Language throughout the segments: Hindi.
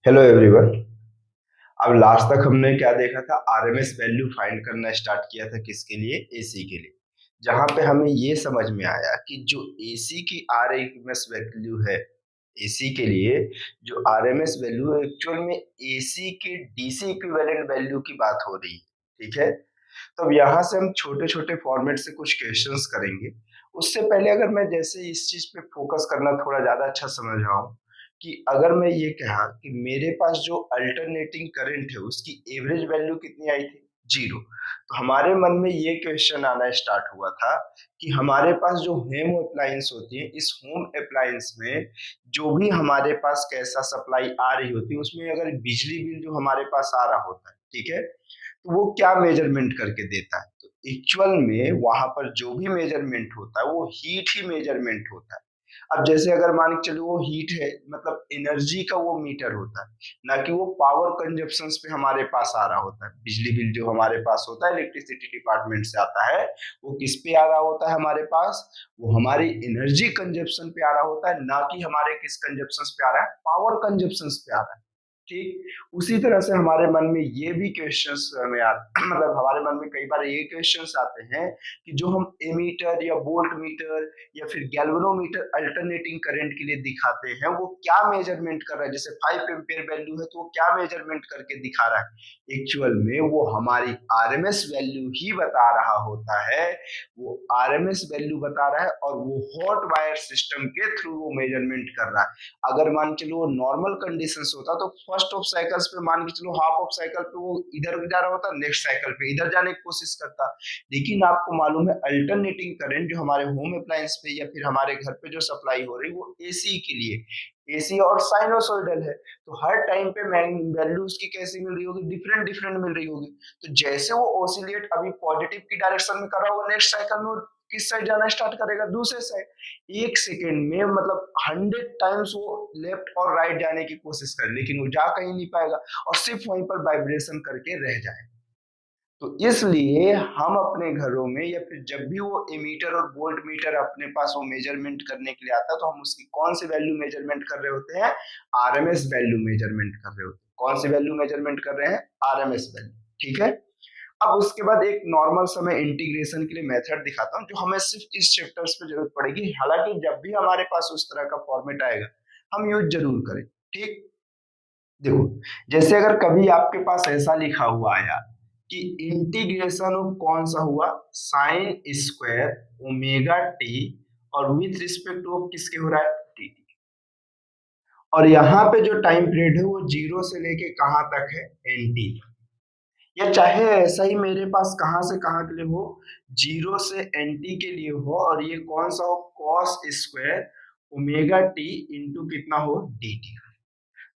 Hello everyone. अब लास्ट तक हमने क्या देखा था? आरएमएस वैल्यू फाइंड करना स्टार्ट किया था किसके लिए? एसी के लिए। जहां पे हमें ये समझ में आया कि जो एसी की आरएमएस वैल्यू है, एसी के लिए जो आरएमएस वैल्यू है एक्चुअल में एसी के डीसी इक्विवेलेंट वैल्यू की बात हो रही है। ठीक है, तो अब यहाँ से हम छोटे छोटे फॉर्मेट से कुछ क्वेश्चंस करेंगे। उससे पहले अगर मैं जैसे इस चीज पे फोकस करना थोड़ा ज्यादा अच्छा समझ रहा हूँ कि अगर मैं ये कहा कि मेरे पास जो अल्टरनेटिंग करंट है उसकी एवरेज वैल्यू कितनी आई थी? जीरो। तो हमारे मन में ये क्वेश्चन आना स्टार्ट हुआ था कि हमारे पास जो होम अप्लायंस होती है, इस होम अप्लायंस में जो भी हमारे पास कैसा सप्लाई आ रही होती है उसमें अगर बिजली बिल जो हमारे पास आ रहा होता है, ठीक है, तो वो क्या मेजरमेंट करके देता है? तो एक्चुअल में वहां पर जो भी मेजरमेंट होता है वो हीट ही मेजरमेंट होता है। अब जैसे अगर मान के चलो वो हीट है, मतलब एनर्जी का वो मीटर होता है, ना कि वो पावर कंजप्शन पे हमारे पास आ रहा होता है। बिजली बिल जो हमारे पास होता है इलेक्ट्रिसिटी डिपार्टमेंट से आता है, वो किस पे आ रहा होता है हमारे पास? वो हमारी एनर्जी कंजप्शन पे आ रहा होता है, ना कि हमारे किस कंजप्शन पे आ रहा है? पावर कंजप्शन पे आ रहा है। ठीक उसी तरह से हमारे मन में ये भी क्वेश्चंस हमें मतलब हमारे मन में कई बार ये क्वेश्चंस आते हैं कि जो हम एमीटर या वोल्ट मीटर या फिर गैल्वेनोमीटर अल्टरनेटिंग करंट के लिए दिखाते हैं वो क्या मेजरमेंट कर रहा है? जैसे 5 एम्पियर वैल्यू है तो वो क्या मेजरमेंट करके दिखा रहा है? एक्चुअल में वो हमारी आरएमएस वैल्यू ही बता रहा होता है। वो आरएमएस वैल्यू बता रहा है और वो हॉट वायर सिस्टम के थ्रू वो मेजरमेंट कर रहा है। अगर मान के चलो नॉर्मल कंडीशंस होता तो फर्स्ट ऑफ साइकिल्स पे मान के चलो हाफ ऑफ साइकिल पे वो इधर जा रहा होता, नेक्स्ट साइकिल पे इधर जाने की कोशिश करता। लेकिन आपको मालूम है अल्टरनेटिंग करंट जो हमारे होम अप्लायंस पे या फिर हमारे घर पे जो सप्लाई हो रही वो एसी के लिए, एसी और साइनोसॉइडल है। तो हर टाइम पे वैल्यू उसकी कैसी मिल रही होगी? डिफरेंट डिफरेंट मिल रही होगी। तो जैसे वो ऑसिलेट अभी पॉजिटिव की डायरेक्शन में कर रहा होगा, नेक्स्ट साइकिल में किस साइड जाना स्टार्ट करेगा? दूसरे साइड। एक सेकेंड में मतलब 100 टाइम्स वो लेफ्ट और राइट जाने की कोशिश करे, लेकिन वो जा कहीं नहीं पाएगा और सिर्फ वहीं पर वाइब्रेशन करके रह जाएगा। तो इसलिए हम अपने घरों में या फिर जब भी वो एमीटर और वोल्ट मीटर अपने पास वो मेजरमेंट करने के लिए आता है तो हम उसकी कौन सी वैल्यू मेजरमेंट कर रहे होते हैं? आरएमएस वैल्यू मेजरमेंट कर रहे होते हैं। कौन सी वैल्यू मेजरमेंट कर रहे हैं? RMS value. ठीक है, अब उसके बाद एक नॉर्मल समय इंटीग्रेशन के लिए मेथड दिखाता हूँ जो हमें सिर्फ इस चैप्टर्स पे जरूरत पड़ेगी। हालांकि जब भी हमारे पास उस तरह का फॉर्मेट आएगा हम यूज जरूर करें। ठीक, देखो, जैसे अगर कभी आपके पास ऐसा लिखा हुआ आया कि इंटीग्रेशन ऑफ कौन सा हुआ? साइन स्क्वायर ओमेगा टी, और विथ रिस्पेक्ट ऑफ किसके हो रहा है? टी। और यहाँ पे जो टाइम पीरियड है वो जीरो से लेके कहाँ तक है? N T. या चाहे ऐसा ही मेरे पास कहाँ से कहाँ के लिए हो, जीरो से एन टी के लिए हो, और ये कौन सा हो? Cos square omega T into कितना हो? D T.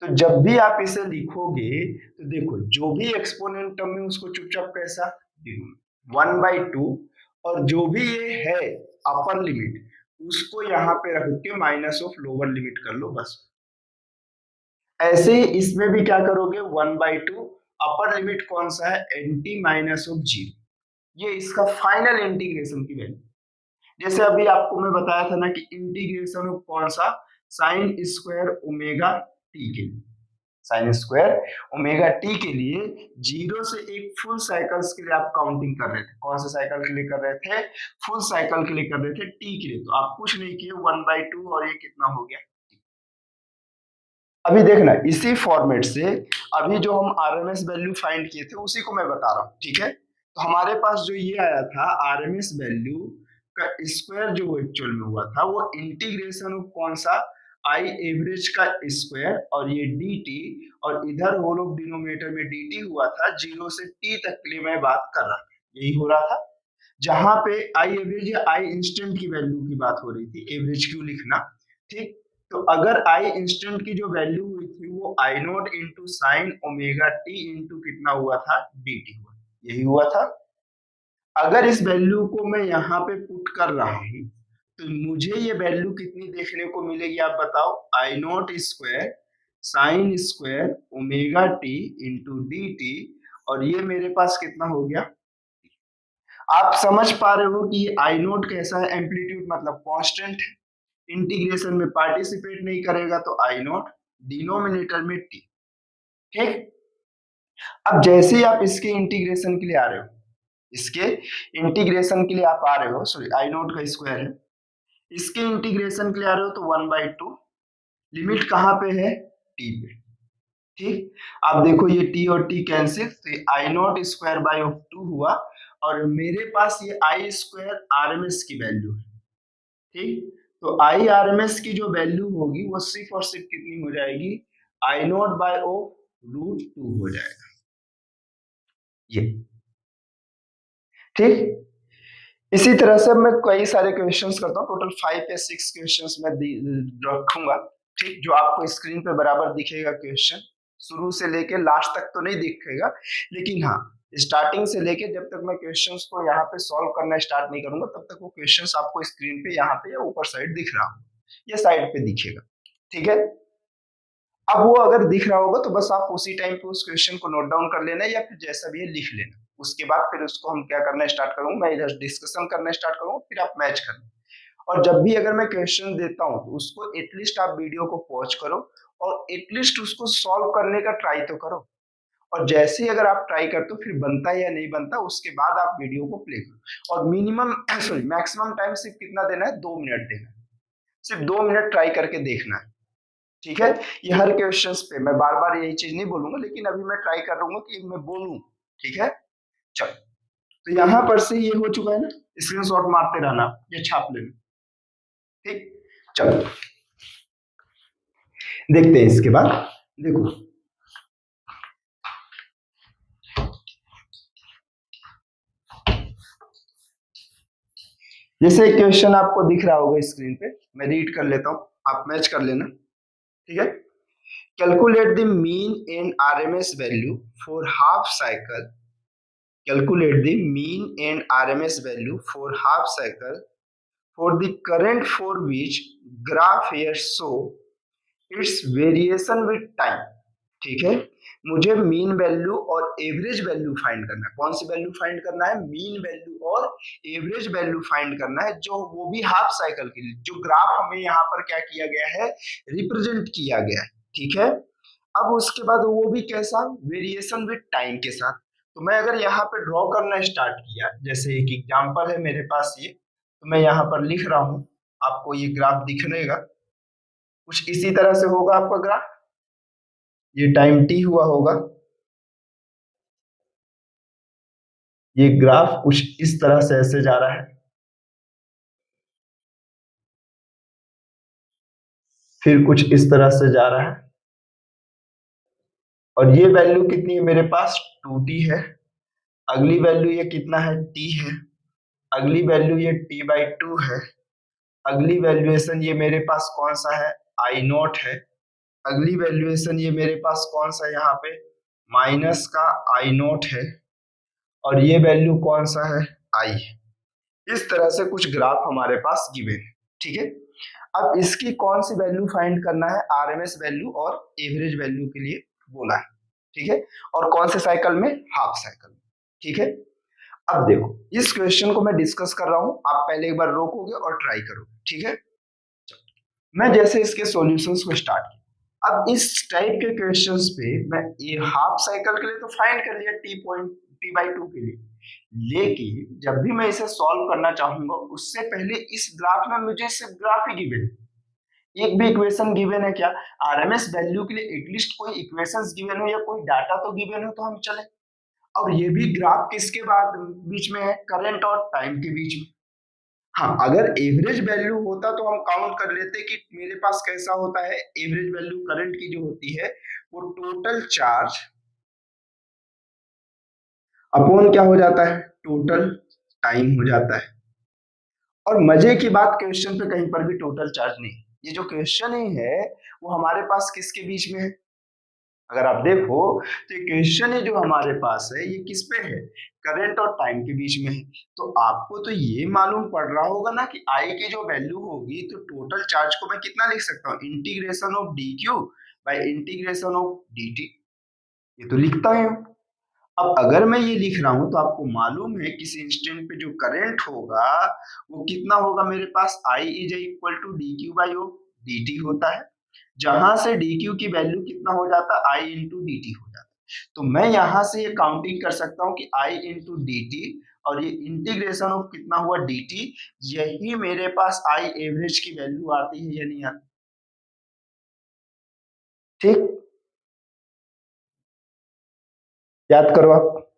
तो जब भी आप इसे लिखोगे तो देखो जो भी एक्सपोनेंट टर्म है उसको चुपचाप कैसा? 1/2, और जो भी ये है अपर लिमिट उसको यहाँ पे रख के माइनस ऑफ लोअर लिमिट कर लो बस। ऐसे ही इसमें भी क्या करोगे? 1/2, अपर लिमिट कौन सा है? N T minus of zero. ये इसका फाइनल इंटीग्रेशन की वैल्यू। जैसे अभी आपको मैं बताया था ना कि इंटीग्रेशन ऑफ कौन सा? साइन स्क्वायर ओमेगा टी के लिए। साइन स्क्वायर ओमेगा टी के लिए जीरो से एक फुल साइकिल्स के लिए आप काउंटिंग कर रहे थे। कौन से साइकिल के लिए कर रहे थे? फुल साइकिल के लिए कर रहे थे, टी के लिए। तो आप कुछ नहीं किए, 1/2, और ये कितना हो गया? अभी देखना इसी फॉर्मेट से अभी जो हम आरएमएस वैल्यू फाइंड किए थे उसी को मैं बता रहा हूँ। ठीक है, तो हमारे पास जो ये आया था आरएमएस वैल्यू का स्क्वायर जो एक्चुअल में हुआ था वो इंटीग्रेशन ऑफ कौन सा? आई एवरेज का स्क्वायर और ये डी टी, और इधर होल ऑफ डिनोमिनेटर में डी टी हुआ था। जीरो से टी तक के लिए मैं बात कर रहा था, यही हो रहा था। जहां पे आई एवरेज या आई इंस्टेंट की वैल्यू की बात हो रही थी, एवरेज क्यों लिखना? ठीक, तो अगर आई इंस्टेंट की जो वैल्यू हुई थी वो I not into sine omega T into कितना हुआ था? डी टी हुआ, यही हुआ था। अगर इस वैल्यू को मैं यहाँ पे पुट कर रहा हूँ तो मुझे ये वैल्यू कितनी देखने को मिलेगी? आप बताओ। I not square sine square omega T into D T, और ये मेरे पास कितना हो गया? आप समझ पा रहे हो कि आई नोट कैसा है? एम्पलीट्यूड मतलब कांस्टेंट है। इंटीग्रेशन में पार्टिसिपेट नहीं करेगा तो आई नोट, डिनोमिनेटर में टी। ठीक। अब जैसे ही आप इसके इंटीग्रेशन के लिए आ रहे हो, इसके इंटीग्रेशन के लिए आप आ रहे हो, सॉरी आई नोट का स्क्वायर है, इसके इंटीग्रेशन के लिए आ रहे हो तो 1/2, लिमिट कहाँ पे है, टी पे। ठीक, अब देखो ये टी और टी कैंसिल, तो ये आई नॉट स्क्वायर बाई ऑफ 2 हुआ, और मेरे पास ये आई स्क्वायर आरएमएस की वैल्यू है। ठीक, तो आई आरएमएस की जो वैल्यू होगी वो सिर्फ और सिर्फ कितनी हो जाएगी, आई नॉट बाय ऑफ √2 हो जाएगा ये। ठीक, इसी तरह से मैं कई सारे क्वेश्चंस करता हूँ, टोटल 5 या 6 क्वेश्चंस मैं रखूंगा। ठीक, जो आपको स्क्रीन पे बराबर दिखेगा क्वेश्चन, शुरू से लेके लास्ट तक तो नहीं दिखेगा, लेकिन हाँ स्टार्टिंग से लेके जब तक मैं क्वेश्चंस को यहाँ पे सॉल्व करना स्टार्ट नहीं करूंगा तब तक वो क्वेश्चंस आपको स्क्रीन पे यहाँ पे या ऊपर साइड दिख रहा हो, ये साइड पे दिखेगा। ठीक है, अब वो अगर दिख रहा होगा तो बस आप उसी टाइम पे उस क्वेश्चन को नोट डाउन कर लेना या फिर जैसा भी है लिख लेना। उसके बाद फिर उसको हम क्या करना स्टार्ट करूंगा, मैं इधर डिस्कशन करना स्टार्ट करूंगा, फिर आप मैच करना। और जब भी अगर मैं क्वेश्चन देता हूँ तो उसको एटलीस्ट आप वीडियो को पॉज करो और एटलीस्ट उसको सॉल्व करने का ट्राई तो करो। और जैसे ही अगर आप ट्राई करते हो फिर बनता है या नहीं बनता उसके बाद आप वीडियो को प्ले करो। और मिनिमम सॉरी मैक्सिमम टाइम सिर्फ कितना देना है, 2 मिनट देना है, सिर्फ 2 मिनट ट्राई करके देखना है। ठीक है, ये हर क्वेश्चंस पे मैं बार बार यही चीज नहीं बोलूंगा, लेकिन अभी मैं ट्राई कर रहा हूँ कि मैं बोलूं। ठीक है, चलो, तो यहाँ पर से ये हो चुका है ना, स्क्रीनशॉट मारते रहना, ये छाप लेना। ठीक, चलो देखते हैं इसके बाद। देखो जैसे एक क्वेश्चन आपको दिख रहा होगा स्क्रीन पे, मैं रीड कर लेता हूँ, आप मैच कर लेना। ठीक है, calculate the mean and RMS value for half cycle, calculate the mean and RMS value for half cycle for the current for which graph here show its variation with time। ठीक है, मुझे मीन वैल्यू और एवरेज वैल्यू फाइंड करना है। कौन सी वैल्यू फाइंड करना है, मीन वैल्यू और एवरेज वैल्यू फाइंड करना है, जो वो भी हाफ साइकिल के लिए। जो ग्राफ हमें यहाँ पर क्या किया गया है, रिप्रेजेंट किया गया है। ठीक है, अब उसके बाद वो भी कैसा, वेरिएशन विद टाइम के साथ। तो मैं अगर यहाँ पे ड्रॉ करना स्टार्ट किया, जैसे एक एग्जांपल है मेरे पास ये, तो मैं यहाँ पर लिख रहा हूँ, आपको ये ग्राफ दिखेगा, कुछ इसी तरह से होगा आपका ग्राफ, ये टाइम टी हुआ होगा, ये ग्राफ कुछ इस तरह से ऐसे जा रहा है, फिर कुछ इस तरह से जा रहा है, और ये वैल्यू कितनी है मेरे पास, 2t है। अगली वैल्यू ये कितना है, t है। अगली वैल्यू ये t/2 है। अगली वैल्यूएशन ये मेरे पास कौन सा है, आई नॉट है। अगली वैल्यूएशन ये मेरे पास कौन सा यहाँ पे, माइनस का आई नॉट है। और ये वैल्यू कौन सा है, आई। इस तरह से कुछ ग्राफ हमारे पास गिवन है। ठीक है, अब इसकी कौन सी वैल्यू फाइंड करना है, आरएमएस वैल्यू और एवरेज वैल्यू के लिए बोला है। ठीक है, और कौन से साइकिल में, हाफ साइकिल में। ठीक है, अब देखो इस क्वेश्चन को मैं डिस्कस कर रहा हूं, आप पहले एक बार रोकोगे और ट्राई करोगे। ठीक है, मैं जैसे इसके सॉल्यूशंस को स्टार्ट किया, अब इस टाइप के क्वेश्चंस पे मैं ये हाफ साइकिल के लिए तो फाइंड कर लिया, t/2 के लिए, लेकिन जब भी मैं इसे सॉल्व करना चाहूंगा उससे पहले इस ग्राफ में मुझे सिर्फ ग्राफ ही गिवन है, एक भी इक्वेशन गिवन है क्या, आरएमएस वैल्यू के लिए एटलीस्ट कोई इक्वेशंस गिवन हो या कोई डाटा तो गिवन हो तो हम चले। और ये भी ग्राफ किसके बाद बीच में है, करंट और टाइम के बीच में। हाँ, अगर एवरेज वैल्यू होता तो हम काउंट कर लेते कि मेरे पास कैसा होता है, एवरेज वैल्यू करंट की जो होती है वो टोटल चार्ज अपॉन क्या हो जाता है, टोटल टाइम हो जाता है। और मजे की बात, क्वेश्चन पे कहीं पर भी टोटल चार्ज नहीं, ये जो क्वेश्चन ही है वो हमारे पास किसके बीच में है, अगर आप देखो तो ये क्वेश्चन है जो हमारे पास है ये किस पे है, करंट और टाइम के बीच में है। तो आपको तो ये मालूम पड़ रहा होगा ना कि आई की जो वैल्यू होगी तो टोटल चार्ज को मैं कितना लिख सकता हूँ, integration of D Q by integration of D T, ये तो लिखता है। अब अगर मैं ये लिख रहा हूं तो आपको मालूम है किसी इंस्टेंट पे जो करंट होगा वो कितना होगा, मेरे पास I is equal to D Q by O D T होता है। जहां से dq की वैल्यू कितना हो जाता है i इंटू डी टी हो जाता है। तो मैं यहां से ये काउंटिंग कर सकता हूं कि i इंटू डी टी और ये इंटीग्रेशन ऑफ कितना हुआ dt, यही मेरे पास i एवरेज की वैल्यू आती है या नहीं आती। ठीक, याद करो आप।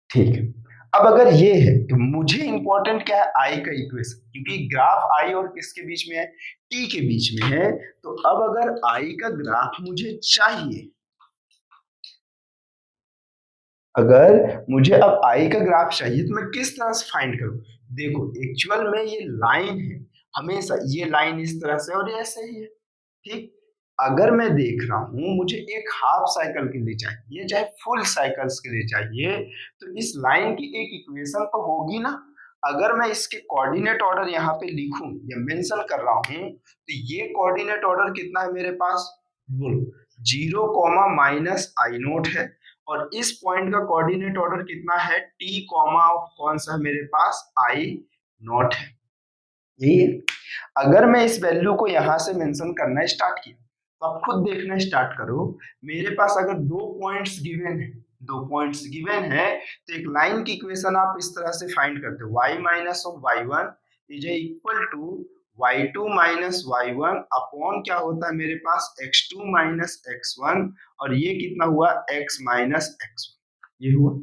ठीक है, अब अगर ये है तो मुझे इंपॉर्टेंट क्या है, आई का इक्वेशन, क्योंकि ग्राफ आई और किसके बीच में है, टी के बीच में है। तो अब अगर आई का ग्राफ मुझे चाहिए, अगर मुझे अब आई का ग्राफ चाहिए तो मैं किस तरह से फाइंड करूं। देखो एक्चुअल में ये लाइन है, हमेशा ये लाइन इस तरह से और ये ऐसे ही है। ठीक, अगर मैं देख रहा हूं मुझे एक हाफ साइकिल के लिए चाहिए चाहे फुल साइकिल्स के लिए चाहिए, तो इस लाइन की एक इक्वेशन तो होगी ना। अगर मैं इसके कोऑर्डिनेट ऑर्डर यहाँ पे लिखूं या मेंशन कर रहा हूं, तो ये कोऑर्डिनेट ऑर्डर कितना है मेरे पास, बोलो, 0, -i0 है। और इस पॉइंट का कोऑर्डिनेट ऑर्डर कितना है, t कॉमा कौन सा है मेरे पास, i0 है। यही है। अगर मैं इस वैल्यू को यहां से मेंशन करना स्टार्ट किया, तो आप खुद देखना स्टार्ट करो, मेरे पास अगर दो पॉइंट्स गिवन है, तो एक लाइन की इक्वेशन आप इस तरह से फाइंड करते हो, y minus of y1 is equal to y2 minus y1 upon क्या होता है मेरे पास x2 माइनस x1, और ये कितना हुआ x माइनस x1, ये हुआ।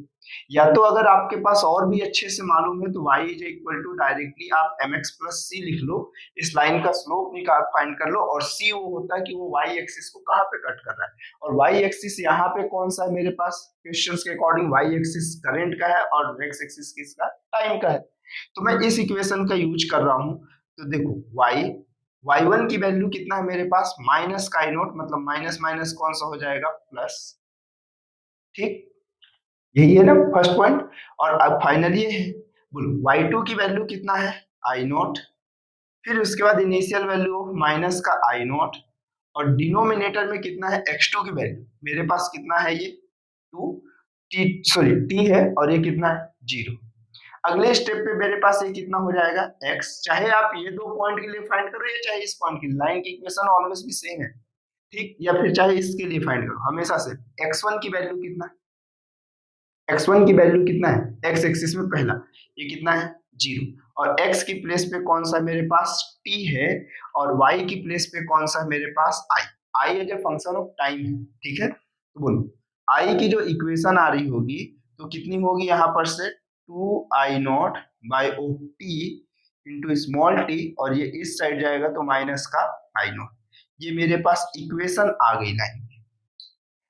या तो अगर आपके पास और भी अच्छे से मालूम है तो y is equal to directly आप mx प्लस सी लिख लो, इस लाइन का स्लोप निकाल फाइंड कर लो, और c वो होता है कि वो y एक्सिस को कहाँ पे कट कर रहा है, और y एक्सिस यहाँ पे कौन सा है मेरे पास, क्वेश्चंस के अकॉर्डिंग y एक्सिस करंट का है और x एक्सिस किसका, टाइम का है। तो मैं इस इक्वेशन का यूज कर रहा हूँ। तो देखो y1 की वैल्यू कितना है मेरे पास, माइनस का i0, मतलब माइनस माइनस कौन सा हो जाएगा, प्लस। ठीक, यही है ना फर्स्ट पॉइंट। और अब फाइनली ये है, बोलो y2 की वैल्यू कितना है, i0, फिर उसके बाद इनिशियल वैल्यू माइनस का i0, और डिनोमिनेटर में कितना है, x2 की वैल्यू मेरे पास कितना है, ये 2 t सॉरी t है, और ये कितना है 0। अगले स्टेप पे मेरे पास ये कितना हो जाएगा x, चाहे आप ये दो पॉइंट के लिए फाइंड करो या चाहे इस पॉइंट के लिए, लाइन की इक्वेशन ऑलवेज भी सेम है। ठीक, या फिर चाहे इसके लिए फाइंड करो, हमेशा से x1 की वैल्यू कितना है, x1 की वैल्यू कितना है, x एक्सिस में पहला ये कितना है 0, और x की प्लेस पे कौन सा मेरे पास t है, और y की प्लेस पे कौन सा मेरे पास i as a function of time है। ठीक है, तो बोलो i की जो इक्वेशन आ रही होगी तो कितनी होगी यहाँ पर से 2i0 by O T into small T, और ये इस साइड जाएगा तो माइनस का i0। ये मेरे पास इक्वेशन आ गई लाइन,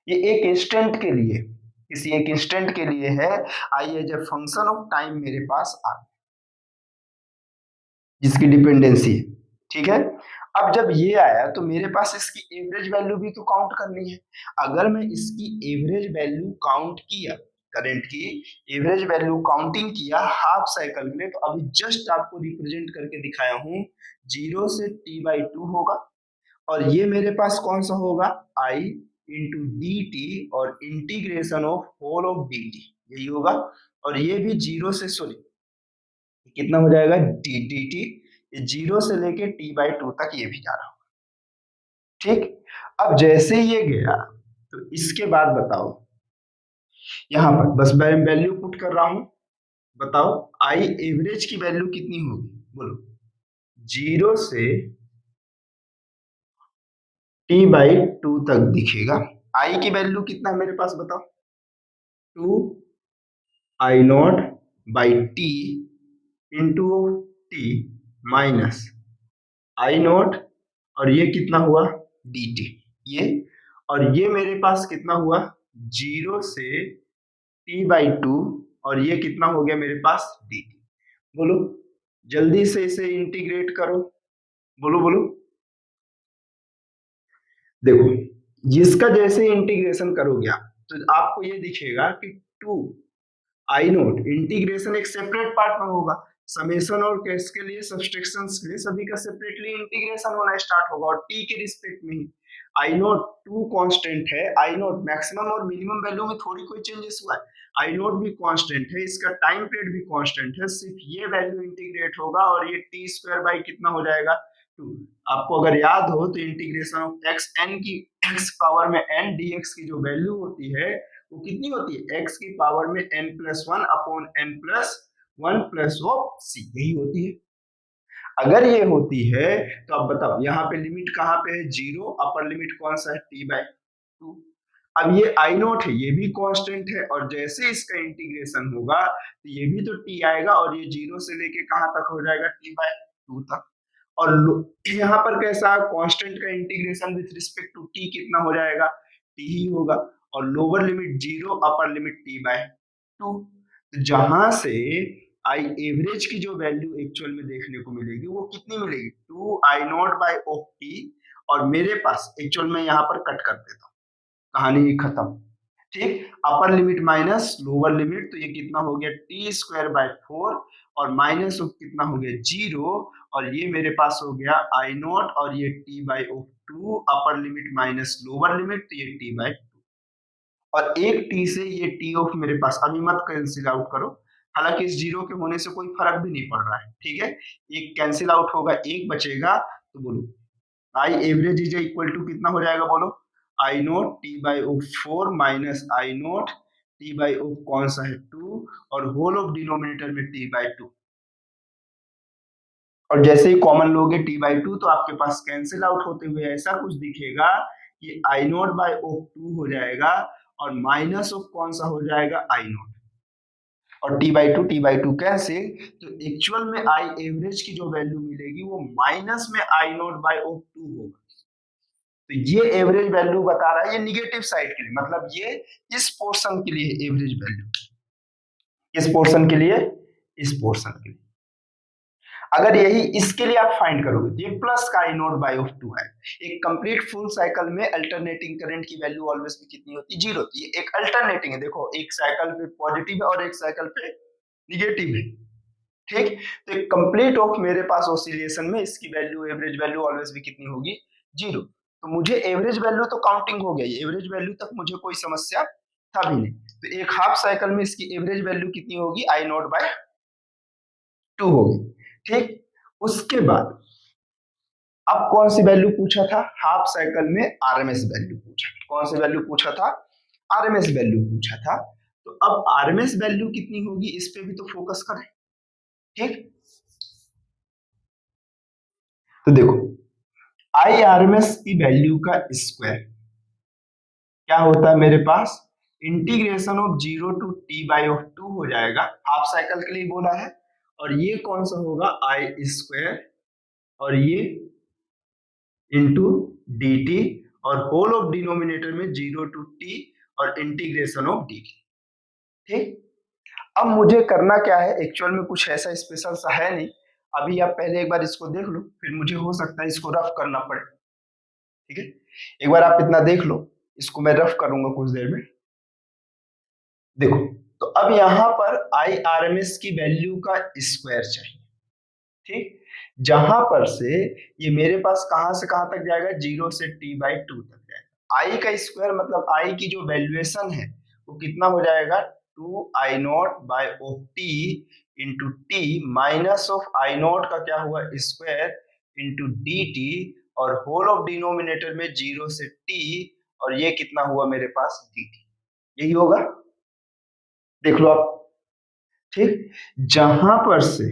ये एक इंस्टेंट के लिए, किसी एक इंस्टेंट के लिए है, I as a function of time मेरे पास आ, जिसकी डिपेंडेंसी है। ठीक है, अब जब ये आया तो मेरे पास इसकी एवरेज वैल्यू भी तो काउंट करनी है। अगर मैं इसकी एवरेज वैल्यू काउंट किया, करंट की एवरेज वैल्यू काउंटिंग किया हाफ साइकिल के लिए, तो अभी जस्ट आपको रिप्रेजेंट करके दिखाया हूं, 0 से t/2 होगा, और ये मेरे पास कौन सा होगा, आई इंटू डी टी, और integration of whole of D T, यही होगा। और ये भी 0 से कितना हो जाएगा डी डी टी, ये 0 से लेके t/2 तक ये भी जा रहा होगा। ठीक, अब जैसे ये गया तो इसके बाद बताओ, यहाँ पर बस मैं वैल्यू पुट कर रहा हूं, बताओ आई एवरेज की वैल्यू कितनी होगी, बोलो 0 से t/2 तक दिखेगा। आई की वैल्यू कितना है मेरे पास बताओ, 2i0 by T into T minus i0, और ये कितना हुआ dt, ये, और ये मेरे पास कितना हुआ 0 से t/2, और ये कितना हो गया मेरे पास dt। बोलो जल्दी से इसे इंटीग्रेट करो, बोलो बोलो। देखो जिसका जैसे इंटीग्रेशन करोगे आप, तो आपको ये दिखेगा कि 2i0 इंटीग्रेशन एक सेपरेट पार्ट में होगा, समेशन और केस के लिए सब्सट्रैक्शंस के लिए सभी का सेपरेटली इंटीग्रेशन होना स्टार्ट होगा, और t के रिस्पेक्ट में ही i0 2 कांस्टेंट है, i0 मैक्सिमम और मिनिमम वैल्यू में थोड़ी कोई चेंजेस हुआ है, i0 भी कांस्टेंट है, इसका टाइम पीरियड भी कांस्टेंट है, सिर्फ ये वैल्यू इंटीग्रेट होगा, और ये t स्क्वायर बाई कितना हो जाएगा टू। आपको अगर याद हो तो इंटीग्रेशन ऑफ एक्स एन की एक्स पावर में एन डीएक्स की जो वैल्यू होती है वो कितनी होती है, एक्स की पावर में N plus one upon N plus one plus of C, यही होती है। अगर ये होती है तो अब बताओ यहाँ पे लिमिट कहाँ पे है, जीरो, अपर लिमिट कौन सा है, टी बाई टू। अब ये आई नोट है, ये भी कांस्टेंट है, और जैसे इसका इंटीग्रेशन होगा तो ये भी तो टी आएगा, और ये जीरो से लेके कहाँ तक हो जाएगा, टी बाई टू तक। और यहाँ पर कैसा, कांस्टेंट का integration with respect to T कितना हो जाएगा, टी ही होगा, और lower limit zero, upper limit T by two. तो जहां से आई एवरेज की जो वैल्यू एक्चुअल में देखने को मिलेगी वो कितनी मिलेगी, two I not by of T. और मेरे पास एक्चुअल में यहाँ पर कट कर देता हूँ, कहानी खत्म। ठीक, अपर लिमिट माइनस लोअर लिमिट, तो ये कितना हो गया, टी स्क्वायर बाय फोर, और माइनस ऑफ कितना हो गया, जीरो, और ये मेरे पास हो गया आई नॉट, और ये T by of two, upper limit minus lower limit, तो ये टी बाई टू। और एक टी से ये टी ऑफ मेरे पास, अभी मत कैंसिल आउट करो, हालांकि इस जीरो के होने से कोई फर्क भी नहीं पड़ रहा है, ठीक है, एक कैंसिल आउट होगा, एक बचेगा, तो बोलो I average is equal to कितना हो जाएगा, बोलो I not T by of four minus I not T by of कौन सा है, टू, और होल ऑफ डिनोमिनेटर में टी बाई टू। और जैसे ही कॉमन लोगे टी बाई टू तो आपके पास कैंसिल आउट होते हुए ऐसा कुछ दिखेगा कि आई नोट बाई ऑफ टू हो जाएगा, और माइनस ऑफ कौन सा हो जाएगा, आई नोट, और टी बाई टू कैंसिल, तो एक्चुअल में आई एवरेज की जो वैल्यू मिलेगी वो माइनस में आई नोट बाई ऑफ टू होगा। तो ये एवरेज वैल्यू बता रहा है, ये निगेटिव साइड के लिए, मतलब ये इस पोर्शन के लिए एवरेज वैल्यू, इस पोर्शन के लिए, इस पोर्शन के लिए। अगर यही इसके लिए आप फाइंड करोगे तो ये प्लस का आई नोट बाई ऑफ टू है। एक कंप्लीट फुल साइकिल में अल्टरनेटिंग करंट की वैल्यू ऑलवेज भी कितनी होती है, जीरो होती है। एक अल्टरनेटिंग है, देखो एक साइकिल पे पॉजिटिव है और एक साइकिल पे निगेटिव है, ठीक। तो एक कंप्लीट ऑफ मेरे पास ऑसिलेशन में इसकी वैल्यू, एवरेज वैल्यू ऑलवेज भी कितनी होगी, जीरो। तो मुझे एवरेज वैल्यू तो काउंटिंग हो गई, एवरेज वैल्यू तक मुझे कोई समस्या था भी नहीं। तो एक हाफ साइकिल में इसकी एवरेज वैल्यू कितनी होगी, आई नॉट बाय टू होगी, ठीक। उसके बाद अब कौन सी वैल्यू पूछा था, हाफ साइकिल में आरएमएस वैल्यू पूछा, कौन सी वैल्यू पूछा था, आरएमएस वैल्यू पूछा था। तो अब आरएमएस वैल्यू कितनी होगी इस पे भी तो फोकस करें, ठीक। तो देखो आई आरएमएस की वैल्यू का स्क्वायर क्या होता है मेरे पास, integration of zero to T by of two हो जाएगा, हाफ साइकिल के लिए बोला है। और ये कौन सा होगा, आई स्क्वायर, और ये इंटू डी टी, और होल ऑफ डिनोमिनेटर में जीरो टू टी और इंटीग्रेशन ऑफ डी टी, ठीक। अब मुझे करना क्या है, एक्चुअल में कुछ ऐसा स्पेशल सा है नहीं, अभी आप पहले एक बार इसको देख लो, फिर मुझे हो सकता है इसको रफ करना पड़े, ठीक है। एक बार आप इतना देख लो, इसको मैं रफ करूंगा कुछ देर में। देखो तो अब यहाँ पर आई आर एम एस की वैल्यू का स्क्वायर चाहिए, ठीक। जहां पर से ये मेरे पास कहां से कहां तक जाएगा, जीरो से टी बाई टू तक जाएगा। आई का स्क्वायर मतलब आई की जो वैल्यूएशन है वो कितना हो जाएगा, two I not by of T into T minus of I naught का क्या हुआ, स्क्वायर इंटू डी टी, और होल ऑफ डिनोमिनेटर में जीरो से टी, और ये कितना हुआ मेरे पास, डी टी, यही होगा, देख लो आप, ठीक। जहां पर से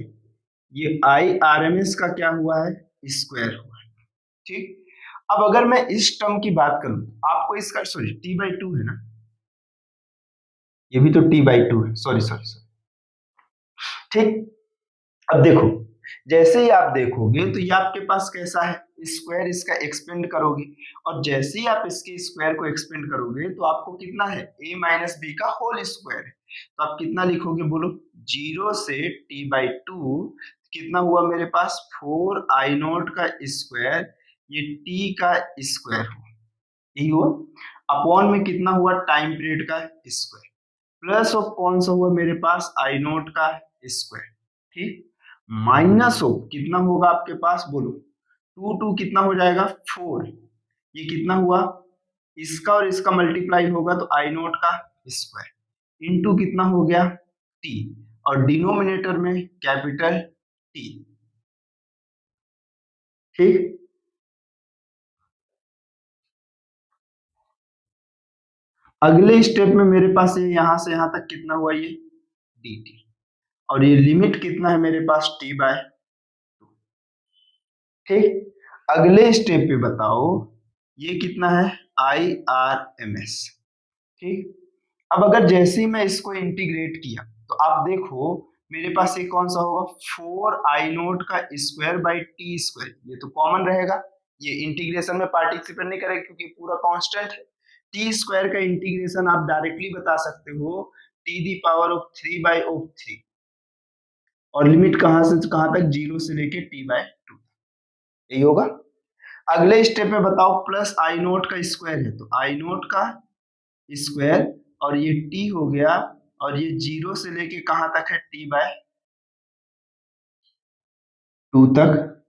ये आई आर एम एस का क्या हुआ है, स्क्वायर हुआ है, ठीक। अब अगर मैं इस टर्म की बात करूं, आपको इसका, सॉरी टी बाई टू है ना, ये भी तो टी बाई टू है, सॉरी सॉरी सॉरी, ठीक। अब देखो जैसे ही आप देखोगे तो ये आपके पास कैसा है, स्क्वायर इसका एक्सपेंड करोगे, और जैसे ही आप इसके स्क्वायर को एक्सपेंड करोगे तो आपको कितना है, a माइनस बी का होल स्क्वायर है, तो आप कितना लिखोगे, बोलो जीरो से टी बाई टू, कितना हुआ मेरे पास, फोर आई नोट का स्क्वायर, ये टी का स्क्वायर हुआ, यही हुआ, अपॉन में कितना हुआ, टाइम पीरियड का स्क्वायर, प्लस ऑफ कौन सा हुआ मेरे पास, आई नोट का स्क्वायर, ठीक। माइनस ऑफ कितना होगा आपके पास, बोलो टू टू कितना हो जाएगा, फोर, ये कितना हुआ, इसका और इसका मल्टीप्लाई होगा तो आई नोट का स्क्वायर, इनटू कितना हो गया, टी, और डिनोमिनेटर में कैपिटल टी, ठीक। अगले स्टेप में मेरे पास ये यहां से यहां तक कितना हुआ ये dt, और ये लिमिट कितना है मेरे पास t/2। ठीक। अगले स्टेप पे बताओ ये कितना है IRMS। ठीक। अब अगर जैसे ही मैं इसको इंटीग्रेट किया तो आप देखो मेरे पास ये कौन सा होगा 4I0 का स्क्वायर बाई टी स्क्वायर, ये तो कॉमन रहेगा, ये इंटीग्रेशन में पार्टिसिपेट नहीं करेगा क्योंकि पूरा कांस्टेंट है। टी स्क्वायर का इंटीग्रेशन आप डायरेक्टली बता सकते हो t⁻³ और लिमिट कहां से कहां तक 0 से लेके t/2, यही होगा। अगले स्टेप में बताओ प्लस I0 का स्क्वायर है तो I0 का स्क्वायर और ये t हो गया, और ये 0 से लेके कहां तक है t/2 तक।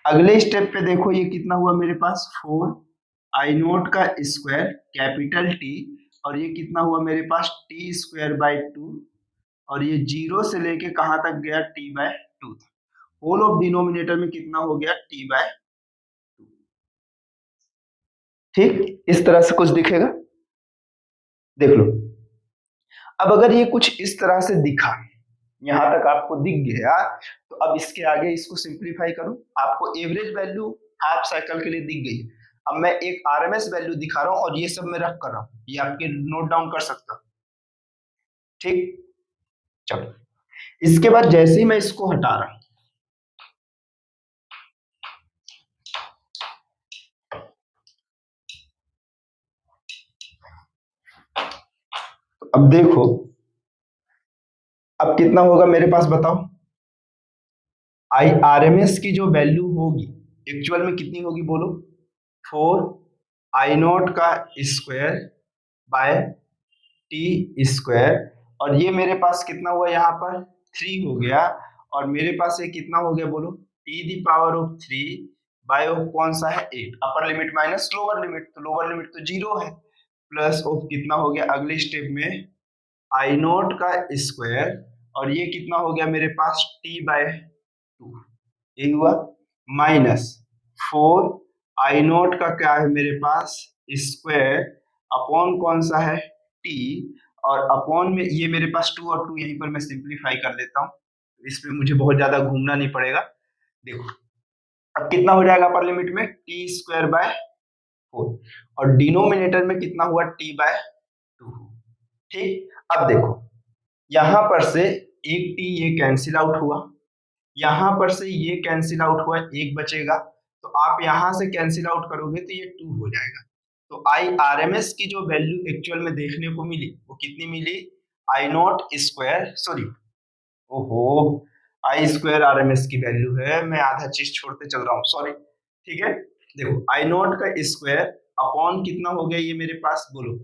अगले स्टेप पे देखो ये कितना हुआ मेरे पास 4I0 का स्क्वायर कैपिटल T, और ये कितना हुआ मेरे पास t²/2, और ये 0 से लेके कहां तक गया t/2 तक। होल ऑफ डिनोमिनेटर में कितना हो गया t/2। ठीक, इस तरह से कुछ दिखेगा, देख लो। अब अगर ये कुछ इस तरह से दिखा, यहां तक आपको दिख गया, तो अब इसके आगे इसको सिंप्लीफाई करो। आपको एवरेज वैल्यू हाफ साइकिल के लिए दिख गई। अब मैं एक आरएमएस वैल्यू दिखा रहा हूं और ये सब मैं रख कर रहा हूं, ये आपके नोट डाउन कर सकता हूं। ठीक, चलो इसके बाद जैसे ही मैं इसको हटा रहा हूं, तो अब देखो अब कितना होगा मेरे पास बताओ। आरएमएस की जो वैल्यू होगी एक्चुअल में कितनी होगी बोलो, 4I0 का स्क्वायर बाय टी स्क्वायर, और ये मेरे पास कितना हुआ यहाँ पर 3 हो गया, और मेरे पास ये कितना हो गया बोलो t⁻³ बाय ऑफ कौन सा है 8, अपर लिमिट माइनस लोअर लिमिट, तो लोअर लिमिट तो 0 है, प्लस ऑफ कितना हो गया अगले स्टेप में I0 का स्क्वायर, और ये कितना हो गया मेरे पास t/2, यही हुआ, माइनस 4I0 का क्या है मेरे पास स्क्वायर अपॉन कौन सा है t, और अपॉन में ये मेरे पास 2 और 2 यहीं पर मैं सिंप्लीफाई कर लेता हूँ, इसमें मुझे बहुत ज्यादा घूमना नहीं पड़ेगा। देखो अब कितना हो जाएगा अपर लिमिट में t²/4, और डिनोमिनेटर में कितना हुआ t/2। ठीक, अब देखो यहां पर से एक t ये कैंसिल आउट हुआ, यहां पर से ये कैंसिल आउट हुआ, एक बचेगा, तो आप यहां से कैंसिल आउट करोगे तो ये 2 हो जाएगा। तो IRMS की जो वैल्यू एक्चुअल में देखने को मिली वो कितनी मिली, I0 स्क्वायर सॉरी, ओहो I²RMS की वैल्यू है, मैं आधा चीज छोड़ते चल रहा हूँ सॉरी। ठीक है, देखो I0 का स्क्वायर अपॉन कितना हो गया ये मेरे पास बोलो,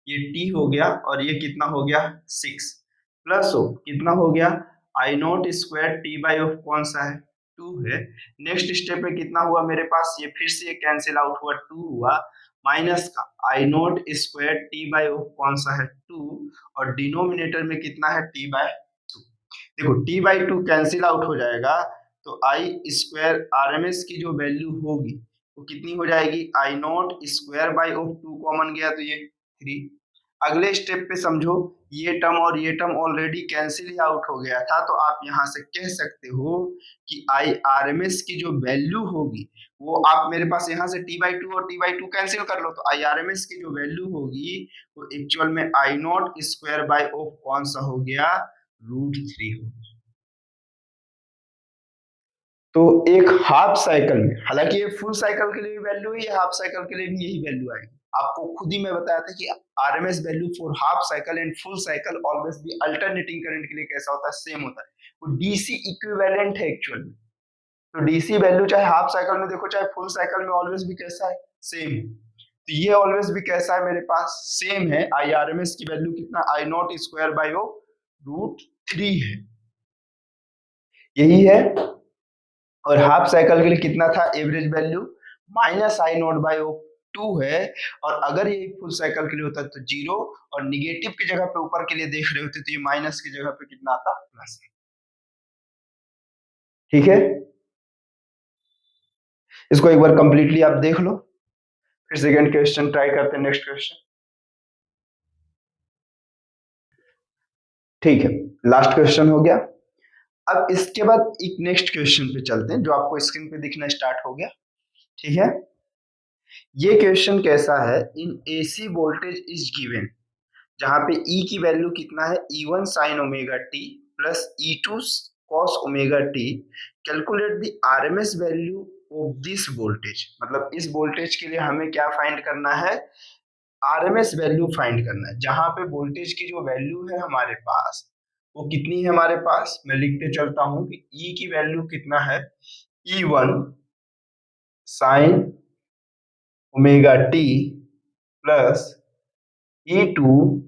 ये t हो गया, और ये कितना हो गया 6, प्लस हो कितना हो गया I0 स्क्वायर t/ऑफ कौन सा है 2 है। नेक्स्ट स्टेप में कितना हुआ मेरे पास, ये फिर से कैंसिल आउट हुआ 2 हुआ, माइनस का I0 स्क्वायर t/ऑफ कौन सा है 2, और डिनोमिनेटर में कितना है t/2। देखो t/2 कैंसिल आउट हो जाएगा, तो I²RMS की जो वैल्यू होगी वो कितनी हो जाएगी, I0 square by of 2 common गया तो ये 3। अगले स्टेप पे समझो ये टर्म और ये टर्म ऑलरेडी कैंसिल ही आउट हो गया था, तो आप यहाँ से कह सकते हो कि IRMS की जो वैल्यू होगी वो आप मेरे पास यहाँ से t/2 और t/2 कैंसिल कर लो, तो IRMS की जो वैल्यू होगी वो एक्चुअल में I0 स्क्वायर बाई ऑफ कौन सा हो गया √3 हो गया। तो एक हाफ साइकिल में, हालांकि ये फुल साइकिल के लिए भी वैल्यू है, हाफ साइकिल के लिए भी यही वैल्यू आएगी। आपको खुद ही मैं बताया था कि RMS value for half cycle and full cycle always भी अल्टरनेटिंग करंट के लिए कैसा होता है, सेम होता है, वो डीसी इक्विवेलेंट है एक्चुअल में। तो डीसी वैल्यू चाहे हाफ साइकिल में देखो चाहे फुल साइकिल में ऑलवेज भी कैसा है, सेम। तो ये ऑलवेज भी कैसा है मेरे पास, सेम है। IRMS की वैल्यू कितना I0 स्क्वायर बाई √3 है, यही है। और हाफ साइकिल के लिए कितना था एवरेज वैल्यू, -I0/2 है, और अगर ये फुल साइकिल के लिए होता तो 0, और निगेटिव की जगह पे ऊपर के लिए देख रहे होते तो ये माइनस की जगह पे कितना आता प्लस। ठीक है, इसको एक बार कंप्लीटली आप देख लो, फिर सेकेंड क्वेश्चन ट्राई करते हैं, नेक्स्ट क्वेश्चन। ठीक है, लास्ट क्वेश्चन हो गया। अब इसके बाद एक नेक्स्ट क्वेश्चन पे चलते हैं जो आपको स्क्रीन पे दिखना स्टार्ट हो गया। ठीक है, ये क्वेश्चन कैसा है, in AC voltage is given, जहां पे ई की वैल्यू कितना है, E1 sign omega T plus E2 cos omega T, calculate the RMS value of this voltage. मतलब इस वोल्टेज के लिए हमें क्या फाइंड करना है, आरएमएस वैल्यू फाइंड करना है, जहां पे वोल्टेज की जो वैल्यू है हमारे पास वो कितनी है, हमारे पास मैं लिखते चलता हूं कि ई की वैल्यू कितना है, E1 sign omega T plus E2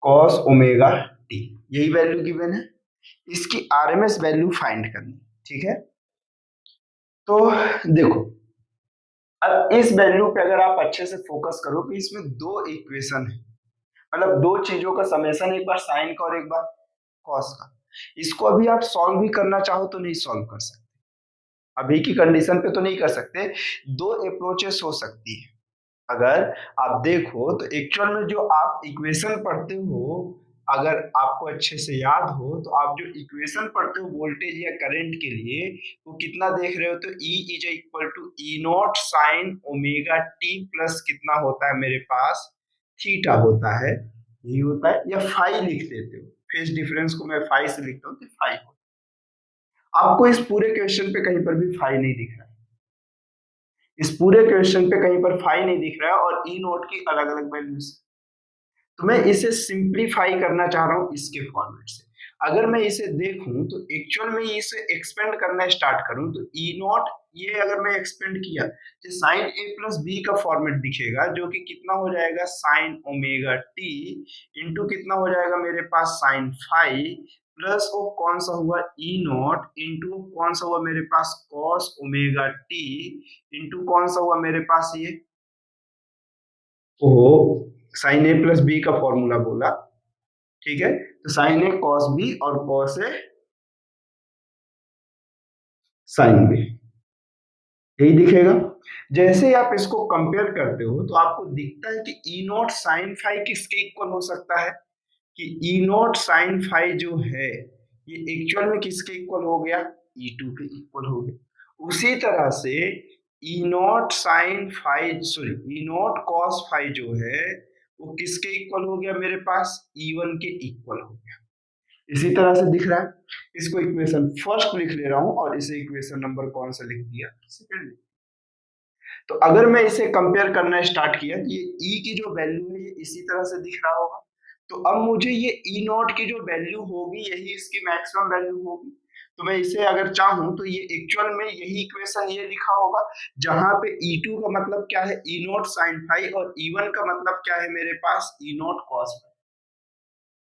cos omega T, यही वैल्यू गिवन है, इसकी आरएमएस वैल्यू फाइंड करनी। ठीक है, तो देखो, अब इस वैल्यू पे अगर आप अच्छे से फोकस करो कि इसमें दो इक्वेशन है, मतलब दो चीजों का समेशन, एक बार साइन का और एक बार कॉस का। इसको अभी आप सॉल्व भी करना चाहो तो नहीं सॉल्व कर सकते, अभी की कंडीशन पे तो नहीं कर सकते। दो अप्रोचेस हो सकती है। अगर आप देखो तो एक्चुअल में जो आप इक्वेशन पढ़ते हो, अगर आपको अच्छे से याद हो तो आप जो इक्वेशन पढ़ते हो वोल्टेज या करंट के लिए, वो कितना देख रहे हो, तो E is equal to E not sine omega T plus कितना होता है मेरे पास, थीटा होता है, यही होता है, या फाई लिख देते हो, फेज डिफरेंस को मैं फाई से लिखता हूँ तो फाई होता है। आपको इस पूरे क्वेश्चन पे कहीं पर भी फाई नहीं दिख रहा है, इस पूरे क्वेश्चन पे कहीं पर फाई नहीं दिख रहा है, और ई नोट की अलग अलग वैल्यूज। तो मैं इसे सिंप्लीफाई करना चाह रहा हूँ इसके फॉर्मेट से। अगर मैं इसे देखूं तो एक्चुअल में इसे एक्सपेंड करना स्टार्ट करूं तो ई नॉट, ये अगर मैं एक्सपेंड किया तो साइन ए प्लस बी का फॉर्मेट दिखेगा, जो कि कितना हो जाएगा, साइन ओमेगा टी इंटू कितना हो जाएगा मेरे पास, साइन फाइव, प्लस वो कौन सा हुआ, ई नॉट इंटू कौन सा हुआ मेरे पास, कॉस ओमेगा टी इंटू कौन सा हुआ मेरे पास, ये ओ साइन ए प्लस बी का फॉर्मूला बोला। ठीक है, तो साइन ए कॉस बी और कॉस ए साइन बी, यही दिखेगा। जैसे ही आप इसको कंपेयर करते हो तो आपको दिखता है कि ई नॉट साइन फाइव किसके इक्वल हो सकता है, कि ई नॉट साइन फाइव जो है ये एक्चुअल में किसके इक्वल हो गया, E2 के इक्वल हो गया। उसी तरह से E not sine five, sorry, E not cos five जो है वो किसके इक्वल हो गया मेरे पास, E1 के इक्वल हो गया। इसी तरह से दिख रहा है, इसको इक्वेशन फर्स्ट लिख ले रहा हूं और इसे इक्वेशन नंबर कौन सा लिख दिया, सेकंड। तो अगर मैं इसे कंपेयर करना स्टार्ट किया तो ये ई की जो वैल्यू है ये इसी तरह से दिख रहा होगा। तो अब मुझे ये ई नॉट की जो वैल्यू होगी यही इसकी मैक्सिमम वैल्यू होगी। तो मैं इसे अगर चाहूं तो ये एक्चुअल में यही इक्वेशन ये लिखा होगा, जहां पे E2 का मतलब क्या है, ई नॉट साइन फाइव, और E1 का मतलब क्या है मेरे पास, ई नॉट कॉस फाइव।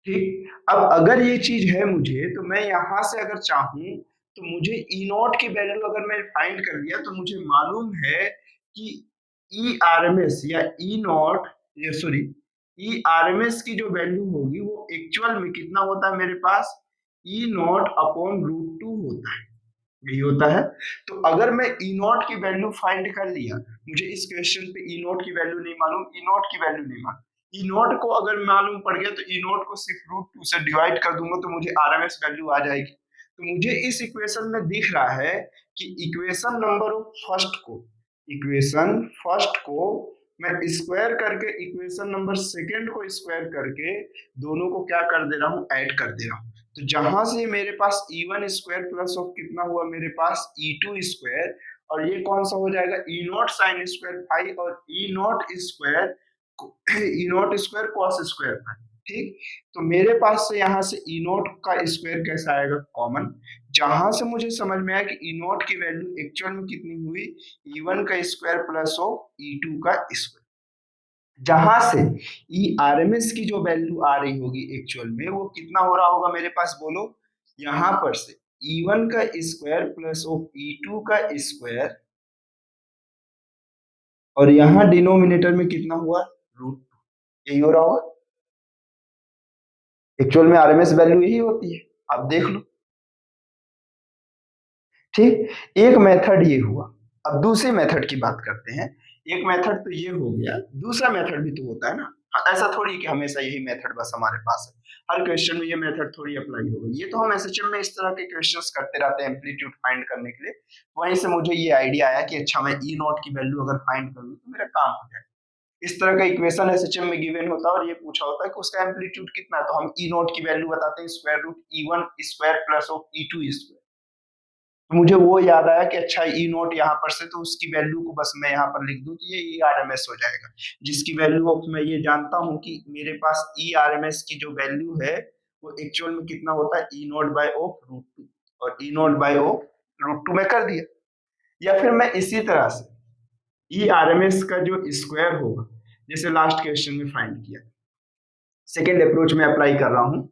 ठीक, अब अगर ये चीज है मुझे, तो मैं यहां से अगर चाहूं तो मुझे ई नॉट की वैल्यू अगर मैं फाइंड कर लिया तो मुझे मालूम है कि ई आर एम एस या ई नॉट, ये sorry, E R M S की जो वैल्यू होगी वो एक्चुअल में कितना होता है मेरे पास, ई नॉट अपॉन रूट टू होता है, यही होता है। तो अगर मैं ई नॉट की वैल्यू फाइंड कर लिया, मुझे इस क्वेश्चन पे ई नॉट की वैल्यू नहीं मालूम, ई नॉट की वैल्यू नहीं मालूम, ई नॉट को अगर मालूम पड़ गया तो ई नॉट को सिर्फ रूट टू से डिवाइड कर दूंगा तो मुझे आरएमएस वैल्यू आ जाएगी। तो मुझे इस इक्वेशन में दिख रहा है कि इक्वेशन नंबर फर्स्ट को, इक्वेशन फर्स्ट को मैं स्क्वायर करके इक्वेशन नंबर सेकंड को स्क्वायर करके दोनों को क्या कर दे रहा हूँ, ऐड कर दे रहा हूँ। तो जहां से मेरे पास E1 स्क्वायर प्लस ऑफ कितना हुआ मेरे पास, E2 स्क्वायर, और ये कौन सा हो जाएगा, E not sine square five, और E not square, E not square cos square five. ठीक, तो मेरे पास से यहाँ से ई नॉट का स्क्वायर कैसा आएगा, कॉमन, जहां से मुझे समझ में आया कि ई नॉट की वैल्यू एक्चुअल में कितनी हुई, E1 का स्क्वायर प्लस ऑफ E2 का स्क्वायर, जहां से ई आर एम एस की जो वैल्यू आ रही होगी एक्चुअल में वो कितना हो रहा होगा मेरे पास, बोलो, यहां पर से E1 का स्क्वायर प्लस ऑफ E2 का स्क्वायर, और यहाँ डिनोमिनेटर में कितना हुआ, रूट टू, यही हो रहा होगा। एक्चुअल में आरएमएस वैल्यू यही होती है, आप देख लो। ठीक, एक मेथड ये हुआ। अब दूसरे मेथड की बात करते हैं। एक मेथड तो ये हो गया, दूसरा मेथड भी तो होता है ना। ऐसा थोड़ी कि हमेशा यही मेथड बस हमारे पास है, हर क्वेश्चन में ये मेथड थोड़ी अप्लाई होगा। ये तो हम एसएचएम में इस तरह के क्वेश्चंस करते रहते हैं एम्पलीट्यूड फाइंड करने के लिए। वहीं से मुझे ये आइडिया आया कि अच्छा मैं ई नॉट की वैल्यू अगर फाइंड कर लूं तो मेरा काम हो जाएगा। इस तरह का इक्वेशन एसएचएम में गिवन होता है और ये पूछा होता है कि उसका एम्पलीट्यूड कितना है, तो हम ई नॉट की वैल्यू बताते हैं square root E one square plus of E two square. मुझे वो याद आया कि अच्छा ई नोट यहाँ पर से, तो उसकी वैल्यू को बस मैं यहाँ पर लिख दूं तो ये ई आर एम एस हो जाएगा, जिसकी वैल्यू ऑफ मैं ये जानता हूँ कि मेरे पास ई आर एम एस की जो वैल्यू है वो एक्चुअल में कितना होता है, E not by of root two, और E not by of root two में कर दिया। या फिर मैं इसी तरह से ई आर एम एस का जो स्क्वायर होगा, जैसे लास्ट क्वेश्चन में फाइंड किया, सेकेंड अप्रोच में अप्लाई कर रहा हूँ,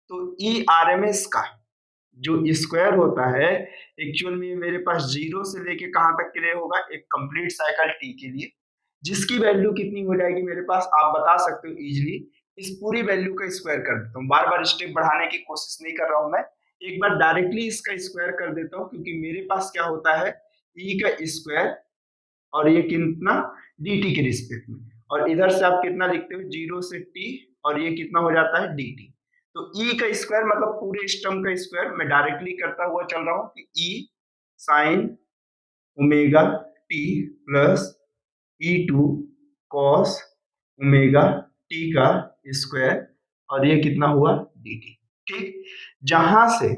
तो ई आर एम एस का जो स्क्वायर होता है एक्चुअल में मेरे पास जीरो से लेके कहां तक के लिए होगा, एक कंप्लीट साइकिल टी के लिए, जिसकी वैल्यू कितनी हो जाएगी मेरे पास, आप बता सकते हो इजीली। इस पूरी वैल्यू का स्क्वायर कर देता हूँ, बार बार स्टेप बढ़ाने की कोशिश नहीं कर रहा हूं मैं, एक बार डायरेक्टली इसका स्क्वायर कर देता हूँ, क्योंकि मेरे पास क्या होता है ई का स्क्वायर और ये कितना डी टी के रिस्पेक्ट में, और इधर से आप कितना लिखते हो जीरो से टी, और ये कितना हो जाता है डी टी। तो ई का स्क्वायर मतलब पूरे स्टर्म का स्क्वायर मैं डायरेक्टली करता हुआ चल रहा हूं कि E sine omega T plus E two cos omega T का स्क्वायर, और ये कितना हुआ डी टी। ठीक, जहां से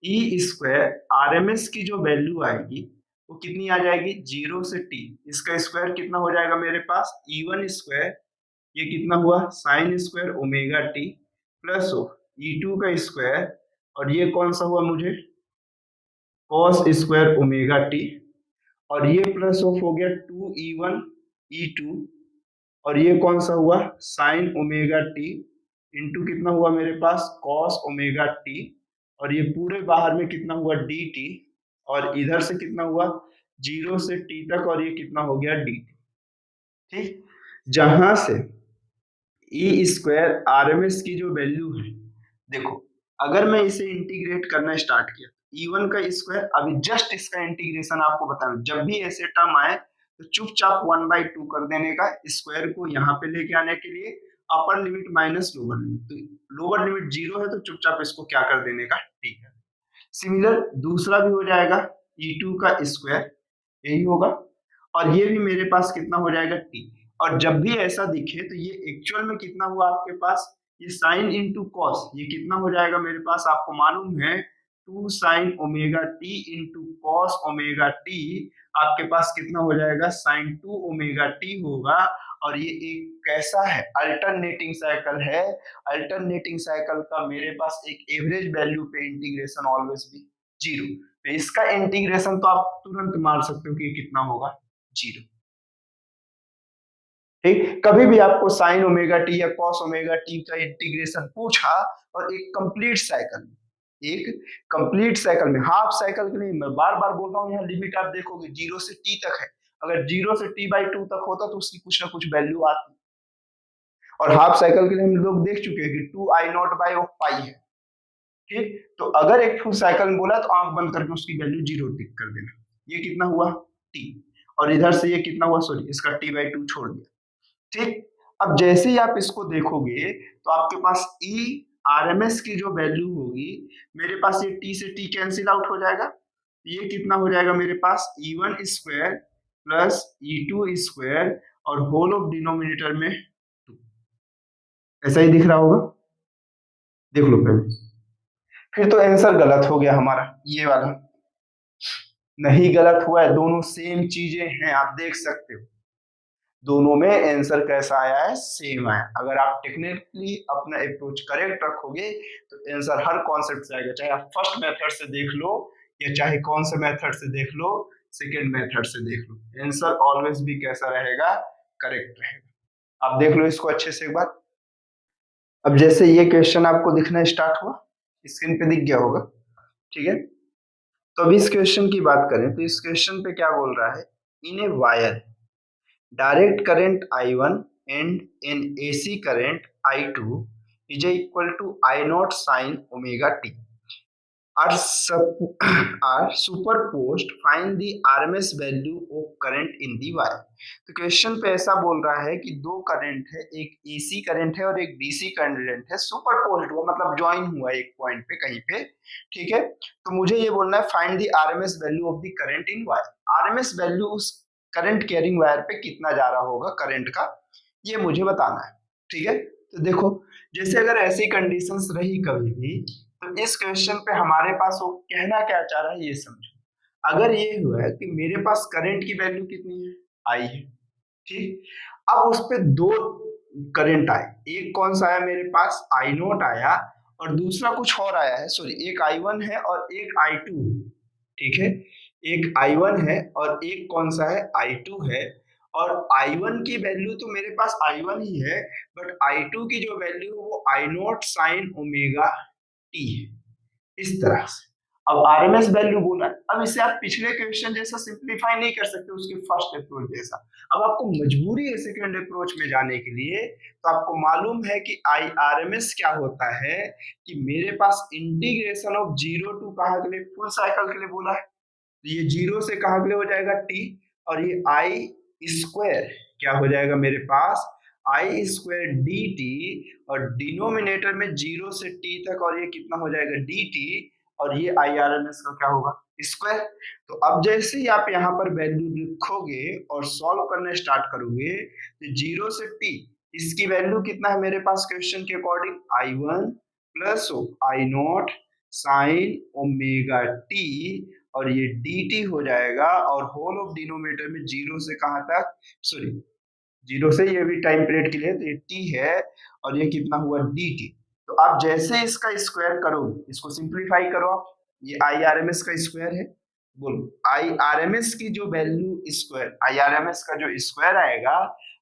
E square R M S की जो वैल्यू आएगी वो कितनी आ जाएगी, जीरो से टी, इसका स्क्वायर कितना हो जाएगा मेरे पास ई वन स्क्वायर, ये कितना हुआ sign square omega T plus हो ई टू का स्क्वायर, और ये कौन सा हुआ मुझे कॉस स्क्वायर ओमेगा टी, और ये प्लस ऑफ हो गया two E one E two, और ये कौन सा हुआ साइन ओमेगा टी इंटू कितना हुआ मेरे पास कॉस ओमेगा टी, और ये पूरे बाहर में कितना हुआ डी टी, और इधर से कितना हुआ जीरो से टी तक, और ये कितना हो गया डी टी। ठीक, जहां से E square R M S की जो वैल्यू है, देखो अगर मैं इसे इंटीग्रेट करना स्टार्ट किया, ई वन का स्क्वायर, अभी जस्ट इसका इंटीग्रेशन आपको बताऊं, जब भी ऐसे टर्म आए तो चुपचाप वन बाई टू कर देने का, स्क्वायर को यहाँ पे लेके आने के लिए अपर लिमिट माइनस लोअर लिमिट, तो लोअर लिमिट जीरो है तो चुपचाप इसको क्या कर देने का, ठीक है। सिमिलर दूसरा भी हो जाएगा ई टू का स्क्वायर, यही होगा, और ये भी मेरे पास कितना हो जाएगा टी, और जब भी ऐसा दिखे तो ये एक्चुअल में कितना हुआ आपके पास, ये साइन इंटू कॉस, ये कितना हो जाएगा मेरे पास, आपको मालूम है two sine omega T into cos omega T, आपके पास कितना हो जाएगा साइन टू ओमेगा टी होगा, और ये एक कैसा है अल्टरनेटिंग साइकिल है, अल्टरनेटिंग साइकिल का मेरे पास एक एवरेज वैल्यू पे इंटीग्रेशन ऑलवेज भी जीरो, तो इसका इंटीग्रेशन तो आप तुरंत मान सकते हो कि कितना होगा जीरो। ठीक, कभी भी आपको साइन ओमेगा टी या कॉस ओमेगा टी का इंटीग्रेशन पूछा और एक कंप्लीट साइकिल में, एक कंप्लीट साइकिल में, हाफ साइकिल के नहीं, मैं बार बार बोल रहा हूँ, यहाँ लिमिट आप देखोगे जीरो से टी तक है, अगर जीरो से टी बाई टू तक होता तो उसकी कुछ ना कुछ वैल्यू आती, और हाफ साइकिल के लिए हम लोग देख चुके हैं कि two I not by of pi है। ठीक, तो अगर एक फुल साइकिल में बोला तो आंख बंद करके उसकी वैल्यू जीरो टिक कर देना, ये कितना हुआ टी, और इधर से ये कितना हुआ, सॉरी इसका टी बाई टू छोड़ दिया। ठीक, अब जैसे ही आप इसको देखोगे तो आपके पास ई आर एम एस की जो वैल्यू होगी, मेरे पास ये टी से टी कैंसिल आउट हो जाएगा, ये कितना हो जाएगा मेरे पास E one square plus E two square, और होल ऑफ डिनोमिनेटर में टू, ऐसा ही दिख रहा होगा, देख लो पहले, फिर तो आंसर गलत हो गया हमारा ये वाला, नहीं गलत हुआ है, दोनों सेम चीजें हैं, आप देख सकते हो दोनों में आंसर कैसा आया है, सेम आया। अगर आप टेक्निकली अपना अप्रोच करेक्ट रखोगे तो आंसर हर कॉन्सेप्ट से आएगा, चाहे आप फर्स्ट मेथड से देख लो या चाहे कौन से मेथड से देख लो, सेकेंड मेथड से देख लो, आंसर ऑलवेज भी कैसा रहेगा, करेक्ट रहेगा। आप देख लो इसको अच्छे से एक बार। अब जैसे ये क्वेश्चन आपको दिखना स्टार्ट हुआ, स्क्रीन पे दिख गया होगा, ठीक है। तो अब इस क्वेश्चन की बात करें तो इस क्वेश्चन पे क्या बोल रहा है, इन a wire direct current I1 and an AC current I2 is equal to I0 sin omega t. are are superposed, find the RMS value of current in the wire। तो क्वेश्चन पे ऐसा बोल रहा है कि दो करंट है, एक एसी करंट है और एक डीसी करंट है, सुपरपोज्ड हुआ मतलब ज्वाइन हुआ एक पॉइंट पे कहीं पे, ठीक है। तो मुझे ये बोलना है find the RMS value of the current in wire. RMS value उस करंट कैरिंग वायर पे कितना जा रहा होगा करंट का, ये मुझे बताना है, ठीक है। तो देखो, जैसे अगर ऐसी कंडीशंस रही कभी भी, तो इस क्वेश्चन पे हमारे पास वो कहना क्या चाह रहा है ये समझो। अगर ये हुआ है कि मेरे पास करंट की वैल्यू कितनी है, आई है, ठीक। अब उस पे दो करंट आए, एक कौन सा आया मेरे पास, आई नोट आया, और दूसरा कुछ और आया है, सॉरी, एक आई वन है और एक आई टू, ठीक है। एक आई वन है और एक कौन सा है, आई टू है। और आई वन की वैल्यू तो मेरे पास आई वन ही है, बट आई टू की जो वैल्यू है वो I not sine omega T है, इस तरह से। अब आरएमएस वैल्यू बोला, अब इसे आप पिछले क्वेश्चन जैसा सिंप्लीफाई नहीं कर सकते उसके फर्स्ट अप्रोच जैसा। अब आपको मजबूरी है सेकंड अप्रोच में जाने के लिए, तो आपको मालूम है कि आई आरएमएस क्या होता है, कि मेरे पास इंटीग्रेशन ऑफ जीरो टू कहाँ के लिए, फुल साइकिल के लिए बोला है, तो ये जीरो से कहाँ के लिए हो जाएगा, टी, और ये आई स्क्वायर क्या हो जाएगा मेरे पास, आई स्क्वायर डी टी, और डिनोमिनेटर में जीरो से टी तक, और ये कितना हो जाएगा डी टी, और ये आई आर एम एस का क्या होगा, स्क्वायर। तो अब जैसे ही आप यहाँ पर वैल्यू लिखोगे और सॉल्व करना स्टार्ट करोगे, तो जीरो से टी, इसकी वैल्यू कितना है मेरे पास क्वेश्चन के according, I one plus I not sine omega T, और ये dt हो जाएगा, और होल ऑफ डिनोमिनेटर में जीरो से कहां तक, सॉरी, जीरो से ये भी टाइम पीरियड के लिए, तो ये t है, और ये कितना हुआ dt। तो आप जैसे इसका स्क्वायर करोगे, इसको सिंप्लीफाई करो आप, ये आई आर एम एस का स्क्वायर है, बोलो आई आर एम एस की जो value square, I R M S का जो स्क्वायर आएगा,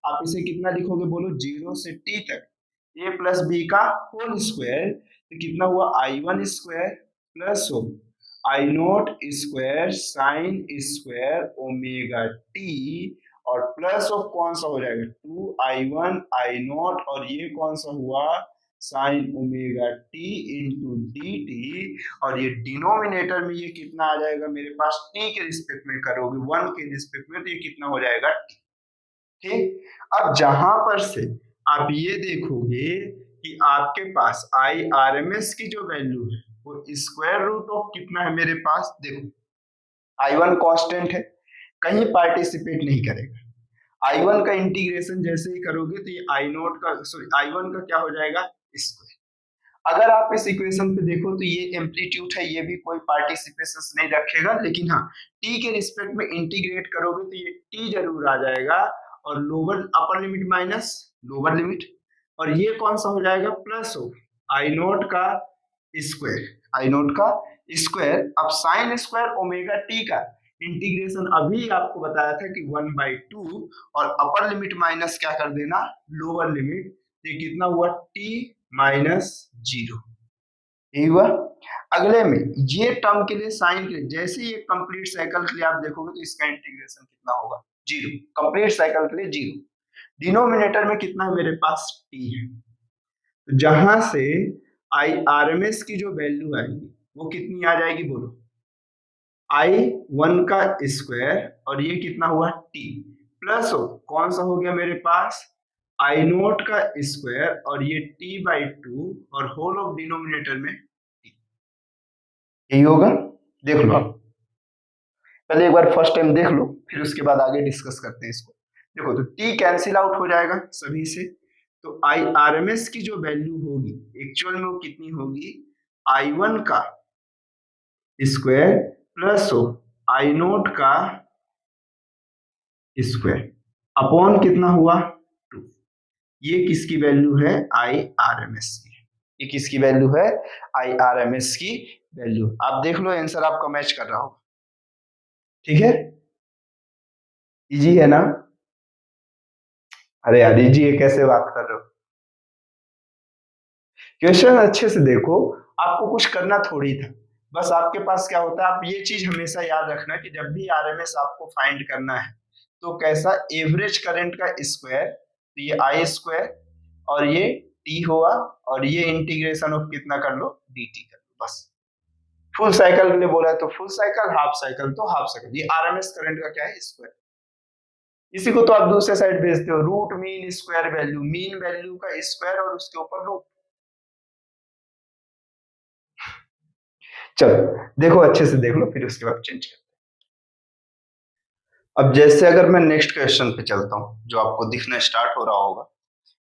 आप इसे कितना लिखोगे, बोलो जीरो से t तक a प्लस बी का होल स्क्वायर, तो कितना हुआ आई वन स्क्वायर प्लस हो I not square sine square omega T, और प्लस ऑफ कौन सा हो जाएगा, two I one I not, और ये कौन सा हुआ, sine omega T into D T, और ये डिनोमिनेटर में ये कितना आ जाएगा मेरे पास, टी के रिस्पेक्ट में करोगे, वन के रिस्पेक्ट में, तो ये कितना हो जाएगा टी, ठीक। अब जहां पर से आप ये देखोगे कि आपके पास आई आर एम एस की जो वैल्यू है वो स्क्वायर रूट ऑफ कितना है मेरे पास, देखो आई वन कॉन्स्टेंट है, कहीं पार्टिसिपेट नहीं करेगा, आई वन का इंटीग्रेशन जैसे ही करोगे तो ये आई नोट का, सॉरी, आई वन का क्या हो जाएगा, स्क्वायर। अगर आप इस इक्वेशन पे देखो तो ये एम्पलीट्यूड है, ये भी कोई पार्टिसिपेशन नहीं रखेगा, लेकिन हाँ टी के रिस्पेक्ट में इंटीग्रेट करोगे तो ये टी जरूर आ जाएगा, और lower upper limit minus lower limit, और ये कौन सा हो जाएगा, प्लस हो आई नोट का स्क्वायर, आई नोट का स्क्वायर। अब साइन स्क्वायर ओमेगा टी का इंटीग्रेशन अभी आपको बताया था कि 1/2, और अपर लिमिट माइनस क्या कर देना, लोअर लिमिट, ये कितना हुआ टी माइनस जीरो, यही हुआ। अगले में ये टर्म के लिए साइन के लिए, जैसे ही कंप्लीट साइकिल के लिए आप देखोगे तो इसका इंटीग्रेशन कितना होगा, जीरो, कंप्लीट साइकिल के लिए जीरो। डिनोमिनेटर में कितना है मेरे पास, टी है, तो जहां से आई आर एम एस की जो वैल्यू आएगी वो कितनी आ जाएगी, बोलो आई वन का स्क्वायर, और ये कितना हुआ टी, प्लस हो कौन सा हो गया मेरे पास, आई नोट का स्क्वायर, और ये टी बाई टू, और होल ऑफ डिनोमिनेटर में टी, यही होगा। देख लो आप पहले एक बार फर्स्ट टाइम देख लो, फिर उसके बाद आगे डिस्कस करते हैं इसको। देखो तो टी कैंसिल आउट हो जाएगा सभी से, तो आई आर एम एस की जो वैल्यू होगी एक्चुअल में वो कितनी होगी, आई वन का स्क्वायर प्लस हो आई नोट का स्क्वायर अपॉन कितना हुआ, टू। ये किसकी वैल्यू है, आई आर एम एस की, ये किसकी वैल्यू है, आई आर एम एस की वैल्यू। आप देख लो आंसर आपका मैच कर रहा हो, ठीक है, इजी है ना। अरे यार इजी है कैसे बात कर रहे हो, क्वेश्चन अच्छे से देखो, आपको कुछ करना थोड़ी था, बस आपके पास क्या होता है, आप ये चीज हमेशा याद रखना कि जब भी आरएमएस आपको फाइंड करना है तो कैसा, एवरेज करंट का स्क्वायर, तो ये आई स्क्वायर, और ये टी हुआ, और ये इंटीग्रेशन ऑफ कितना कर लो, dt कर लो, बस फुल साइकिल के लिए बोला है तो फुल साइकिल, हाफ साइकिल तो हाफ साइकिल। ये आरएमएस करंट का क्या है, स्क्वायर। इसी को तो आप दूसरे साइड भेजते हो, root mean square value, mean value का स्क्वायर और उसके ऊपर रूट। चलो देखो, अच्छे से देख लो, फिर उसके बाद चेंज कर। अब जैसे अगर मैं नेक्स्ट क्वेश्चन पे चलता हूँ, जो आपको दिखना स्टार्ट हो रहा होगा।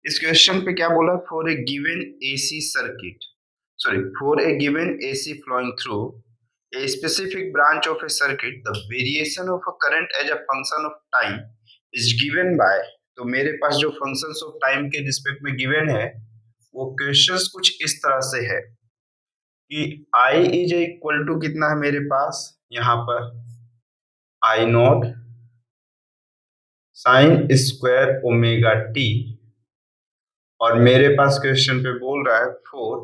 इस क्वेश्चन पे क्या बोला, for a given AC circuit, sorry, for a given AC flowing through a specific branch of a circuit, the variation of a current as a function of time is given by. तो मेरे पास जो फंक्शंस ऑफ टाइम के रिस्पेक्ट में गिवन है, वो क्वेश्चंस कुछ इस तरह से है कि आई इज इक्वल टू कितना है मेरे पास यहाँ पर, I not sine square omega T, और मेरे पास क्वेश्चन पे बोल रहा है for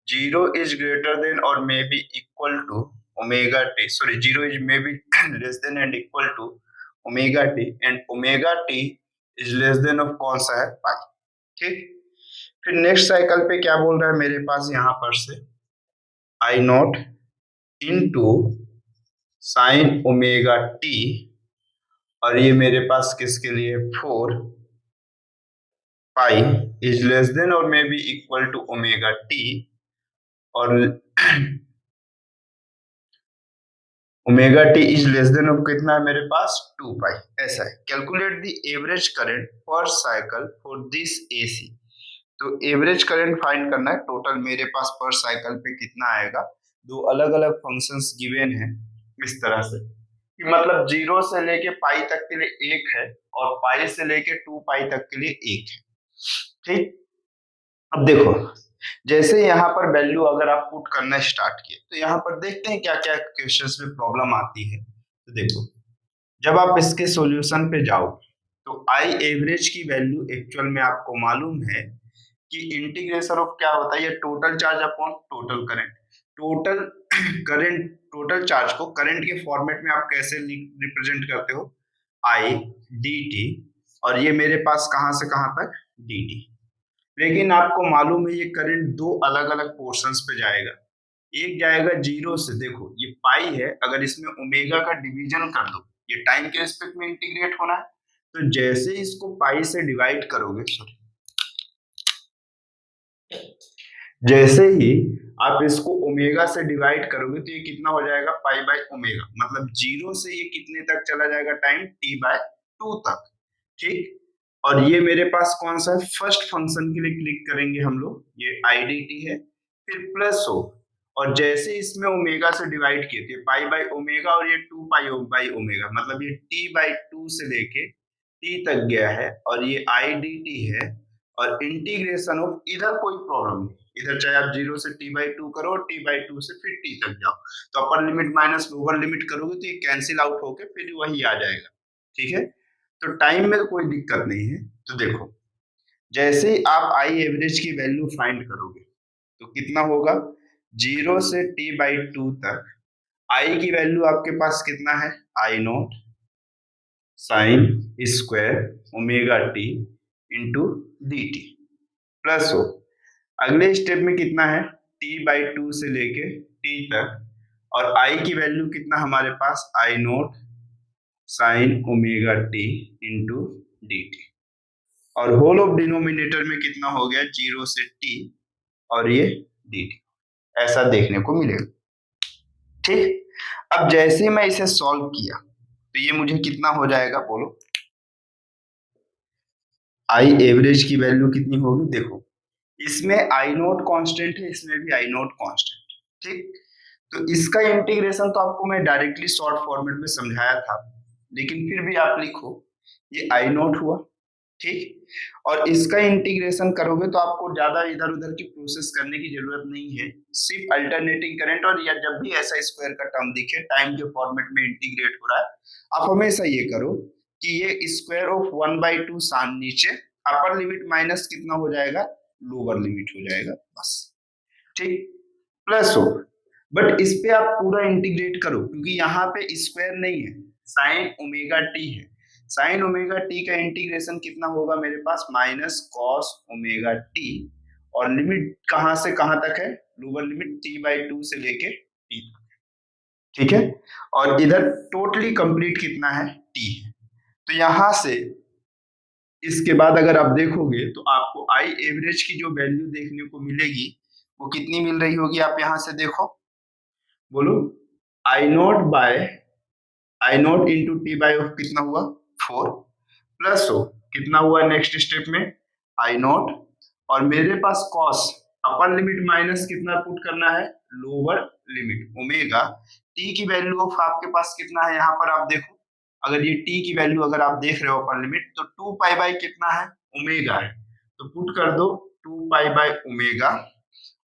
zero is greater than और may be equal to omega T, sorry zero is may be less than and equal to omega T, and omega T is less than of कौन सा है, पाई। ठीक, फिर नेक्स्ट साइकिल पे क्या बोल रहा है मेरे पास यहाँ पर से, I not into sine omega T, और ये मेरे पास किसके लिए, for pi is less than और may be equal to omega T, और omega T is less than of कितना है मेरे पास, 2 पाई। ऐसा है, calculate the average current per cycle for this AC. तो एवरेज करंट फाइंड करना है, टोटल मेरे पास पर साइकिल पे कितना आएगा। दो अलग अलग फंक्शंस गिवन है इस तरह से कि मतलब जीरो से लेके पाई तक के लिए एक है, और पाई से लेके 2 पाई तक के लिए एक है। ठीक, अब देखो, जैसे यहाँ पर वैल्यू अगर आप पुट करना स्टार्ट किए, तो यहाँ पर देखते हैं क्या क्या क्वेश्चंस में प्रॉब्लम आती है। तो देखो, जब आप इसके सॉल्यूशन पे जाओ, तो आई एवरेज की वैल्यू एक्चुअल में आपको मालूम है कि इंटीग्रेशन ऑफ क्या होता है, ये total charge upon total current. Total current, total charge को करंट के फॉर्मेट में आप कैसे रिप्रेजेंट करते हो, आई डी टी, और ये मेरे पास कहां से कहां तक, डी टी। लेकिन आपको मालूम है ये करंट दो अलग अलग पोर्शंस पे जाएगा। एक जाएगा जीरो से, देखो ये पाई है, अगर इसमें ओमेगा का डिवीजन कर दो, ये टाइम के रिस्पेक्ट में इंटीग्रेट होना है, तो जैसे इसको पाई से डिवाइड करोगे, सॉरी, जैसे ही आप इसको ओमेगा से डिवाइड करोगे, तो ये कितना हो जाएगा, पाई बाय ओमेगा, मतलब जीरो से ये कितने तक चला जाएगा टाइम, टी बाय 2 तक। ठीक, और ये मेरे पास कौन सा है, फर्स्ट फंक्शन के लिए क्लिक करेंगे हम लोग, ये आईडीटी है, फिर प्लस हो, और जैसे इसमें ओमेगा से डिवाइड किए थे, पाई बाय ओमेगा, और ये 2 पाई बाय ओमेगा, मतलब ये टी बाय 2 से लेके टी तक गया है, और ये आईडीटी है, और इंटीग्रेशन ऑफ, इधर कोई प्रॉब्लम नहीं, इधर चाहे आप जीरो से टी बाई टू करो, टी बाई टू से फिर टी तक जाओ, तो अपर लिमिट माइनस लोअर लिमिट करोगे तो ये कैंसिल आउट होके फिर वही आ जाएगा। ठीक है, तो टाइम में तो कोई दिक्कत नहीं है। तो देखो, जैसे ही आप आई एवरेज की वैल्यू फाइंड करोगे, तो कितना होगा, जीरो से टी बाई टू तक आई की वैल्यू आपके पास कितना है, I not sine square omega T into D T, plus हो, अगले स्टेप में कितना है, टी बाई टू से लेके टी तक, और आई की वैल्यू कितना हमारे पास, I not sine omega T into D T, और होल ऑफ डिनोमिनेटर में कितना हो गया, जीरो से टी और ये डी टी, ऐसा देखने को मिलेगा। ठीक, अब जैसे मैं इसे सॉल्व किया, तो ये मुझे कितना हो जाएगा, बोलो, आई एवरेज की वैल्यू कितनी होगी, देखो इसमें आई नोट कांस्टेंट है, इसमें भी आई नोट कांस्टेंट। ठीक, तो इसका इंटीग्रेशन तो आपको मैं डायरेक्टली शॉर्ट फॉर्मेट में समझाया था, लेकिन फिर भी आप लिखो, ये आई नोट हुआ। ठीक, और इसका इंटीग्रेशन करोगे तो आपको ज्यादा इधर उधर की प्रोसेस करने की जरूरत नहीं है, सिर्फ अल्टरनेटिंग करंट, और या जब भी ऐसा स्क्वायर का टर्म दिखे टाइम के फॉर्मेट में इंटीग्रेट हो रहा है, आप हमेशा ये करो कि ये स्क्वायर ऑफ 1/2 सान नीचे, अपर लिमिट माइनस कितना हो जाएगा, लोअर लिमिट हो जाएगा, बस। ठीक, प्लस हो, बट इस पे आप पूरा इंटीग्रेट करो, क्योंकि यहाँ पे स्क्वायर नहीं है, साइन ओमेगा टी है, साइन ओमेगा टी का इंटीग्रेशन कितना होगा मेरे पास, माइनस कॉस ओमेगा टी, और लिमिट कहां से कहां तक है, lower limit T by to से लेके टी, ठीक है। और इधर टोटली कंप्लीट कितना है, टी है। तो यहां से इसके बाद अगर आप देखोगे तो आपको आई एवरेज की जो वैल्यू देखने को मिलेगी वो कितनी मिल रही होगी, आप यहां से देखो, बोलो। I not by I not into T by of कितना हुआ, 4, प्लस हो कितना हुआ नेक्स्ट स्टेप में, आई नॉट, और मेरे पास कॉस अपर लिमिट माइनस कितना पुट करना है, लोअर लिमिट ओमेगा। टी की वैल्यू ऑफ आपके पास कितना है, यहाँ पर आप देखो, अगर ये टी की वैल्यू अगर आप देख रहे हो अपर लिमिट, तो 2 पाई बाय कितना है, ओमेगा है, तो पुट कर दो 2 पाई बाय ओमेगा,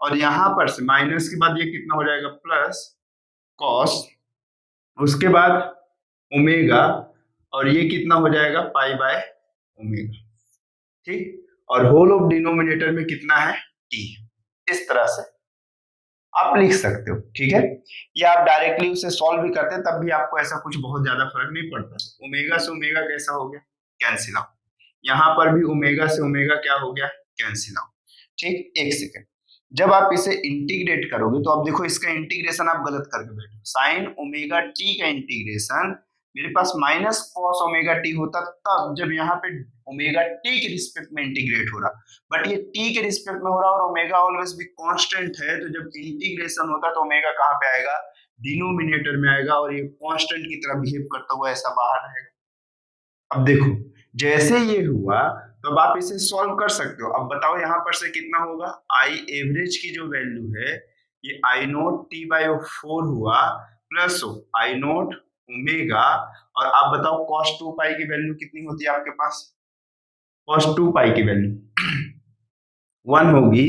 और यहाँ पर से माइनस के बाद ये कितना हो जाएगा, प्लस कॉस, उसके बाद ओमेगा, और ये कितना हो जाएगा, पाई बाय ओमेगा, ठीक। और होल ऑफ डिनोमिनेटर में कितना है, टी। इस तरह से आप लिख सकते हो, ठीक है। या आप डायरेक्टली उसे सॉल्व भी करते हैं तब भी आपको ऐसा कुछ बहुत ज्यादा फर्क नहीं पड़ता। ओमेगा से ओमेगा कैसा हो गया, कैंसिल आउट। यहाँ पर भी ओमेगा से ओमेगा क्या हो गया, कैंसिल आउट, ठीक। एक सेकेंड, जब आप इसे इंटीग्रेट करोगे तो आप देखो इसका इंटीग्रेशन आप गलत करके बैठो, साइन ओमेगा टी का इंटीग्रेशन मेरे पास माइनस कॉस ओमेगा टी होता तब जब यहाँ पे ओमेगा टी के रिस्पेक्ट में इंटीग्रेट हो रहा, बट ये टी के रिस्पेक्ट में हो रहा और ओमेगा ऑलवेज भी कांस्टेंट है, तो जब इंटीग्रेशन होता है तो ओमेगा कहाँ पे आएगा, डिनोमिनेटर में आएगा, और ये कांस्टेंट की तरह बिहेव करता हुआ ऐसा बाहर रहेगा। अब देखो जैसे ये हुआ तो अब आप इसे सॉल्व कर सकते हो। अब बताओ यहाँ पर से कितना होगा, आई एवरेज की जो वैल्यू है ये आई नोट टी बाई 4 हुआ, प्लस आई नोट ओमेगा, और आप बताओ कॉस 2 पाई की वैल्यू कितनी होती है आपके पास, कॉस 2 पाई की वैल्यू 1 होगी,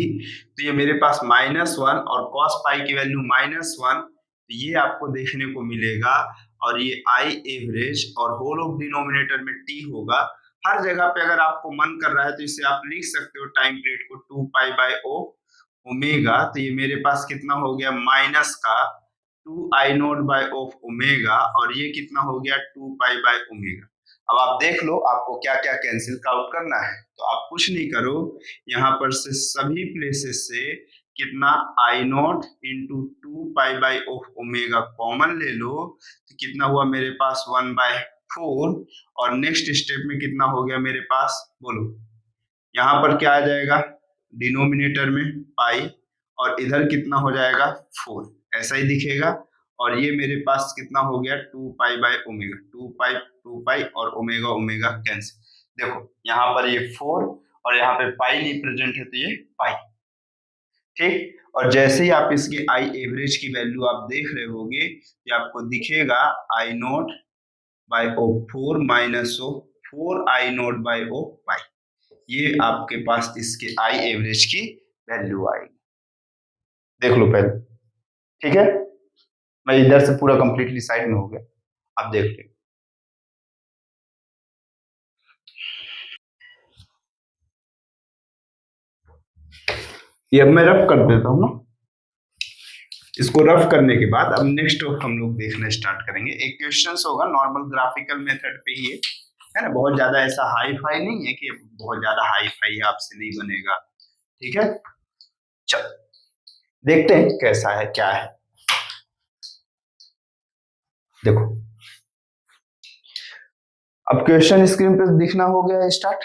तो ये मेरे पास -1, और कॉस पाई की वैल्यू -1, तो ये आपको देखने को मिलेगा। और ये आई एवरेज और होल ऑफ डिनोमिनेटर में टी होगा। हर जगह पे अगर आपको मन कर रहा है तो इसे आप लिख सकते हो टाइम पीरियड को 2 पाई बाय ओ ओमेगा, तो ये मेरे पास कितना हो गया, माइनस का 2 आई नोट बाय ऑफ ओमेगा, और ये कितना हो गया 2 पाई बाय ओमेगा। अब आप देख लो आपको क्या क्या कैंसिल आउट करना है, तो आप कुछ नहीं करो, यहाँ पर से सभी प्लेसेस से कितना I not into 2 pi by of omega common ले लो, तो कितना हुआ मेरे पास 1/4, और नेक्स्ट स्टेप में कितना हो गया मेरे पास, बोलो। यहाँ पर क्या आ जाएगा, डिनोमिनेटर में पाई, और इधर कितना हो जाएगा 4, ऐसा ही दिखेगा। और ये मेरे पास कितना हो गया 2 पाई बाय ओमेगा, 2 पाई और ओमेगा ओमेगा कैंसिल। देखो यहाँ पर ये 4 और यहाँ पे पाई नहीं प्रेजेंट है तो ये पाई, ठीक। और जैसे ही आप इसकी आई एवरेज की वैल्यू आप देख रहे होगे, ये आपको दिखेगा आई नोट बाय ओ 4 माइनस ओ 4 आई नोट बाय ओ पाई, ये आपके पास इसके आई एवरेज की वैल्यू आएगी। देख लो पहले, ठीक है। मैं इधर से पूरा कंप्लीटली साइड में हो गया, आप देख लो। ये अब मैं रफ कर देता हूँ ना, इसको रफ करने के बाद अब नेक्स्ट हम लोग देखना स्टार्ट करेंगे। एक क्वेश्चन होगा नॉर्मल ग्राफिकल मेथड पे ही है ना, बहुत ज्यादा ऐसा हाई फाई नहीं है कि बहुत ज्यादा हाई फाई आपसे नहीं बनेगा, ठीक है। चल देखते हैं कैसा है क्या है। देखो अब क्वेश्चन स्क्रीन पे दिखना हो गया स्टार्ट।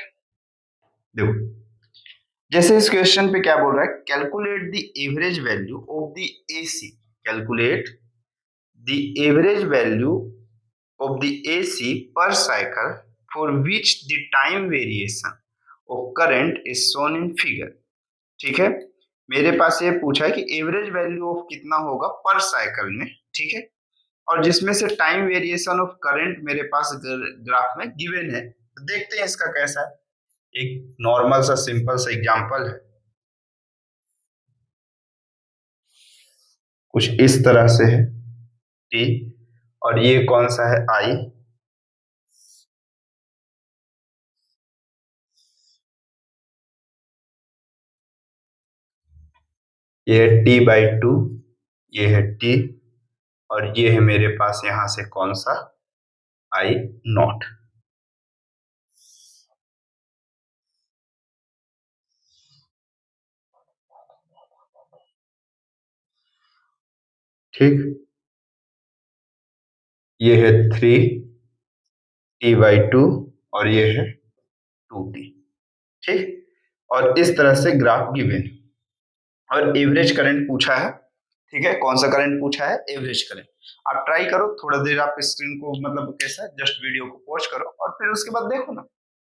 देखो जैसे इस क्वेश्चन पे क्या बोल रहा है, calculate the average value of the AC, calculate the average value of the AC per cycle for which the time variation of current is shown in figure, ठीक है। मेरे पास ये पूछा है कि एवरेज वैल्यू ऑफ कितना होगा पर साइकिल में, ठीक है, और जिसमें से टाइम वेरिएशन ऑफ करंट मेरे पास ग्राफ में गिवन है। तो देखते हैं इसका कैसा है, एक नॉर्मल सा सिंपल सा एग्जांपल है, कुछ इस तरह से है टी, और ये कौन सा है आई, ये है t/2, ये है टी, और ये है मेरे पास यहां से कौन सा आई नॉट। ठीक, ये है 3t/2 और ये है 2t। ठीक, और इस तरह से ग्राफ गिवन और एवरेज करंट पूछा है। ठीक है, कौन सा करंट पूछा है? Average current. आप ट्राई करो, थोड़ा देर आप स्क्रीन को मतलब कैसा जस्ट वीडियो को पॉज करो और फिर उसके बाद देखो ना,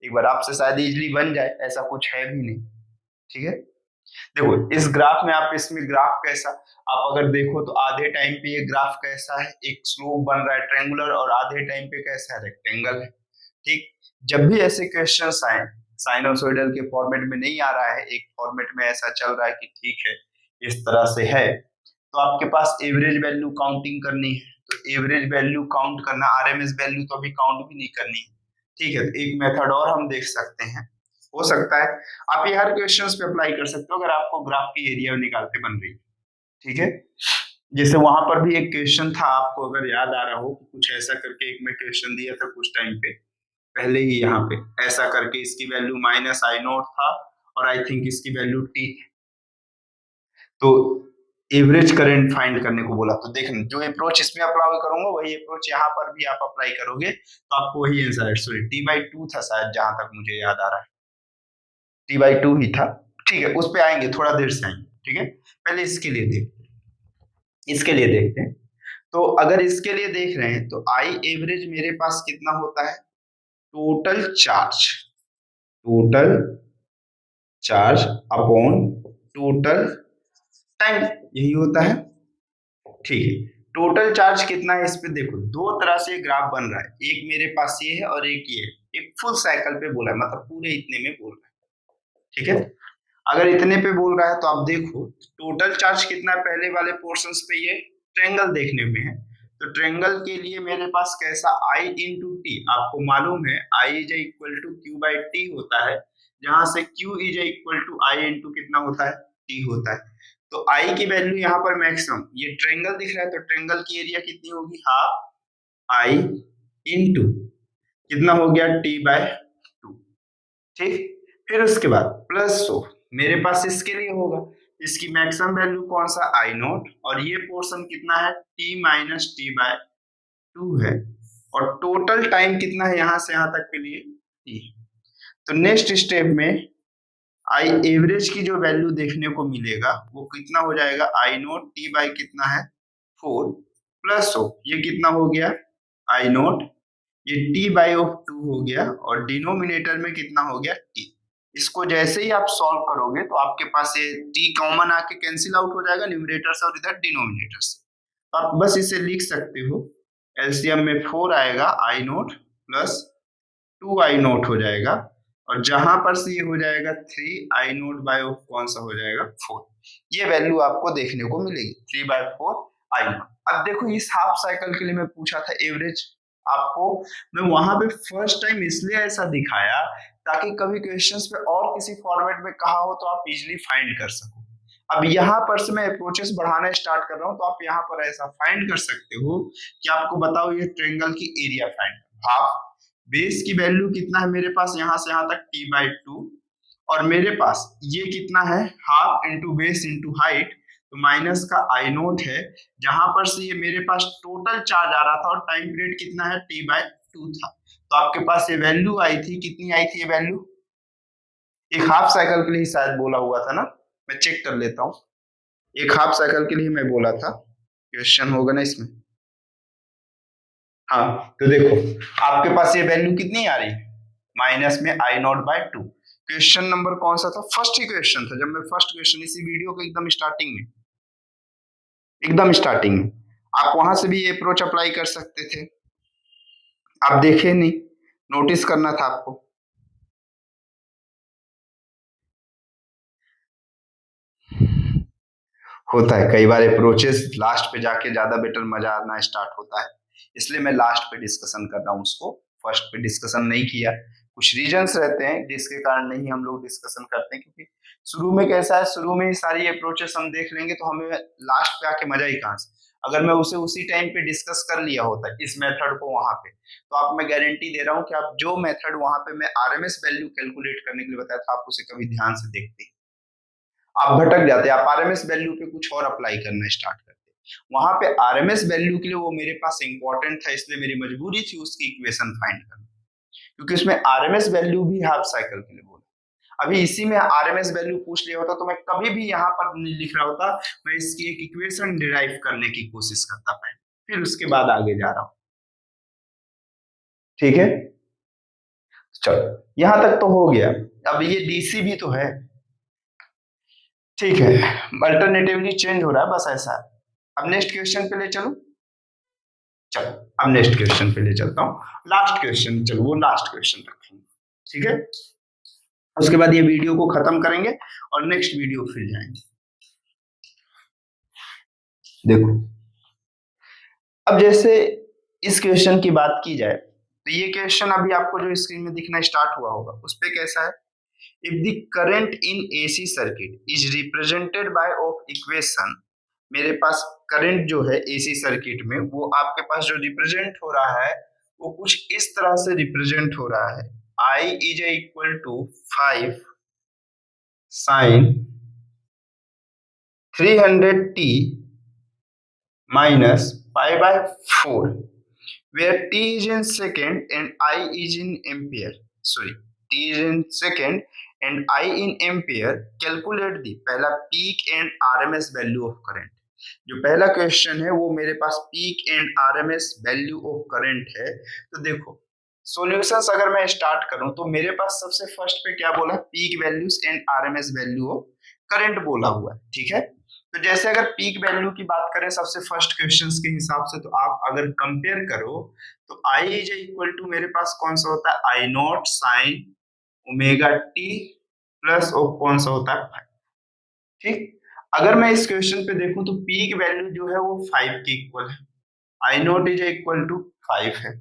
एक बार आपसे शायद इजीली बन जाए, ऐसा कुछ है भी नहीं। ठीक है, देखो इस ग्राफ में, आप इसमें ग्राफ कैसा, आप अगर देखो तो आधे टाइम पे ये ग्राफ कैसा है, एक स्लोप बन रहा है ट्रायंगुलर, और आधे टाइम पे कैसा है, रेक्टेंगल है। ठीक, जब भी ऐसे क्वेश्चंस आए साइनोसॉइडल के फॉर्मेट में नहीं आ रहा है, एक फॉर्मेट में ऐसा चल रहा है कि ठीक है इस तरह से है, तो आपके पास एवरेज वैल्यू काउंटिंग करनी है। तो एवरेज वैल्यू काउंट करना, आरएमएस वैल्यू तो अभी काउंट भी नहीं करनी है। ठीक है, तो एक मेथड और हम देख सकते हैं, हो सकता है आप ये हर क्वेश्चंस पे अप्लाई कर सकते हो अगर आपको ग्राफ की एरिया निकालते बन रही है। ठीक है, जैसे वहां पर भी एक क्वेश्चन था, आपको अगर याद आ रहा हो कि कुछ ऐसा करके एक में क्वेश्चन दिया था कुछ टाइम पे पहले ही, यहाँ पे ऐसा करके इसकी वैल्यू माइनस आई नोट था और आई थिंक इसकी वैल्यू टी। तो एवरेज करंट फाइंड करने को बोला, तो देखना जो अप्रोच इसमें अप्लाई करूंगा वही अप्रोच यहाँ पर भी आप अप्लाई करोगे तो आपको वही आंसर है। सॉरी, t/2 था शायद, जहां तक मुझे याद आ रहा है t/2 ही था। ठीक है, उस पे आएंगे, थोड़ा देर से आएंगे। ठीक है, पहले इसके लिए इसके लिए देखते हैं। तो अगर इसके लिए देख रहे हैं तो आई एवरेज मेरे पास कितना होता है, total charge, total charge upon total time, यही होता है। ठीक है, टोटल चार्ज कितना है, इस पे देखो दो तरह से ग्राफ बन रहा है, एक मेरे पास ये है और एक ये है, एक फुल साइकिल पे बोला है, मतलब पूरे इतने में बोल रहा है। ठीक है, अगर इतने पे बोल रहा है तो आप देखो टोटल चार्ज कितना है, पहले वाले पोर्शंस पे ये ट्रेंगल देखने में है, तो ट्रेंगल के लिए मेरे पास कैसा, आई इंटू टी, आपको मालूम है I is equal to Q by T होता है, जहां से Q is equal to I into कितना होता है, टी होता है। तो आई की वैल्यू यहाँ पर मैक्सिमम, ये ट्रेंगल दिख रहा है तो ट्रेंगल की एरिया कितनी होगी, हाफ आई इंटू कितना हो गया, टी बाय टू। ठीक, फिर उसके बाद प्लस सो मेरे पास इसके लिए होगा, इसकी मैक्सिमम वैल्यू कौन सा, आई नोट, और ये पोर्शन कितना है, T minus T by to है, और टोटल टाइम कितना है यहां से यहां तक के लिए, टी। तो नेक्स्ट स्टेप में आई एवरेज की जो वैल्यू देखने को मिलेगा वो कितना हो जाएगा, आई नोट टी बाई कितना है, 4, प्लस हो ये कितना हो गया, आई नोट, ये टी बाई ऑफ 2 हो गया, और डिनोमिनेटर में कितना हो गया, टी। इसको जैसे ही आप सॉल्व करोगे तो आपके पास ये टी कॉमन आके कैंसिल आउट हो जाएगा न्यूमरेटर से और इधर डिनोमिनेटर से, तो आप बस इसे लिख सकते हो, एलसीएम में 4 आएगा, आई नोट प्लस 2 आई नोट हो जाएगा, और जहां पर से ये हो जाएगा 3 आई नोट बाय ऑफ कौन सा हो जाएगा, 4। ये वैल्यू आपको देखने को मिलेगी 3/4 आई नोट। अब देखो इस हाफ साइकिल के लिए मैं पूछा था एवरेज, आपको मैं वहां पे फर्स्ट टाइम इसलिए ऐसा दिखाया ताकि कभी क्वेश्चंस पे और किसी फॉर्मेट में कहा हो तो आप इजीली फाइंड कर सको। अब यहाँ पर से मैं अप्रोचेस बढ़ाना स्टार्ट कर रहा हूँ, तो आप यहाँ पर ऐसा फाइंड कर सकते हो कि आपको बताओ ये ट्रायंगल की एरिया फाइंड, हाफ बेस की वैल्यू कितना है मेरे पास यहां से यहां तक t/2, और मेरे पास ये कितना है, half into base into height, तो माइनस का आई नोट है, जहां पर से ये मेरे पास टोटल चार्ज आ रहा था और टाइम पीरियड कितना है, t/2 था। तो आपके पास ये वैल्यू आई थी, कितनी आई थी ये वैल्यू, एक हाफ साइकिल के लिए शायद बोला हुआ था ना, मैं चेक कर लेता हूँ, एक हाफ साइकिल के लिए मैं बोला था, क्वेश्चन होगा ना इसमें। हाँ, तो देखो आपके पास ये वैल्यू कितनी आ रही है, माइनस में आई नॉट बाय 2। क्वेश्चन नंबर कौन सा था, फर्स्ट ही क्वेश्चन था, जब मैं फर्स्ट क्वेश्चन इसी वीडियो के एकदम स्टार्टिंग में, एकदम स्टार्टिंग में, आप वहां से भी ये अप्रोच अप्लाई कर सकते थे, आप देखे नहीं, नोटिस करना था आपको। होता है कई बार अप्रोचेस लास्ट पे जाके ज्यादा बेटर मजा आना स्टार्ट होता है, इसलिए मैं लास्ट पे डिस्कशन कर रहा हूँ उसको, फर्स्ट पे डिस्कशन नहीं किया। कुछ रीजंस रहते हैं जिसके कारण नहीं हम लोग डिस्कशन करते हैं, क्योंकि शुरू में कैसा है, शुरू में ही सारी अप्रोचेस हम देख लेंगे तो हमें लास्ट पे आके मजा ही कहाँ से, अगर मैं उसे उसी टाइम पे डिस्कस कर लिया होता है इस मेथड को वहां पे, तो आप मैं गारंटी दे रहा हूँ कि आप जो मेथड वहां पे मैं आरएमएस वैल्यू कैलकुलेट करने के लिए बताया था, आप उसे कभी ध्यान से देखते, आप भटक जाते, आप आरएमएस वैल्यू पे कुछ और अप्लाई करना स्टार्ट करते। वहां पे आरएमएस वैल्यू के लिए वो मेरे पास इंपॉर्टेंट था, इसलिए मेरी मजबूरी थी उसकी इक्वेशन फाइंड करना, क्योंकि उसमें आरएमएस वैल्यू भी हाफ साइकिल के लिए बोला। अभी इसी में आरएमएस वैल्यू पूछ लिया होता तो मैं कभी भी यहाँ पर नहीं लिख रहा होता, मैं इसकी एक इक्वेशन डिराइव करने की कोशिश करता पहले, फिर उसके बाद आगे जा रहा हूं। ठीक है, चलो यहां तक तो हो गया। अब ये डीसी भी तो है, ठीक है, अल्टरनेटिवली चेंज हो रहा है, बस ऐसा है। अब नेक्स्ट क्वेश्चन पे ले चलो, चलो अब नेक्स्ट क्वेश्चन पे ले चलता हूँ। लास्ट क्वेश्चन, चलो वो लास्ट क्वेश्चन रखेंगे, ठीक है, उसके बाद ये वीडियो को खत्म करेंगे और नेक्स्ट वीडियो फिर जाएंगे। देखो, अब जैसे इस क्वेश्चन की बात की जाए तो ये क्वेश्चन अभी आपको जो स्क्रीन में दिखना स्टार्ट हुआ होगा उस पे कैसा है, if the current in AC circuit is represented by of equation, मेरे पास करंट जो है एसी सर्किट में वो आपके पास जो रिप्रेजेंट हो रहा है वो कुछ इस तरह से रिप्रेजेंट हो रहा है, I is equal to 5 sine 300t minus pi by 4 where t is in second and I is in ampere, sorry, t is in second and I in ampere, calculate the, पहला peak and RMS value of current। जो पहला क्वेश्चन है वो मेरे पास peak and RMS value of current है। तो देखो सॉल्यूशंस अगर मैं स्टार्ट करूं तो मेरे पास सबसे फर्स्ट पे क्या बोला, peak values and RMS value of current बोला हुआ है, ठीक है। तो जैसे अगर पीक वैल्यू की बात करें सबसे फर्स्ट क्वेश्चंस के हिसाब से, तो आप अगर कंपेयर करो तो आई इज इक्वल टू मेरे पास कौन सा होता है, I not sine omega T plus और कौन सा होता है, ठीक। अगर मैं इस क्वेश्चन पे देखूं तो पीक वैल्यू जो है वो 5 के इक्वल है, I not is equal to 5 है।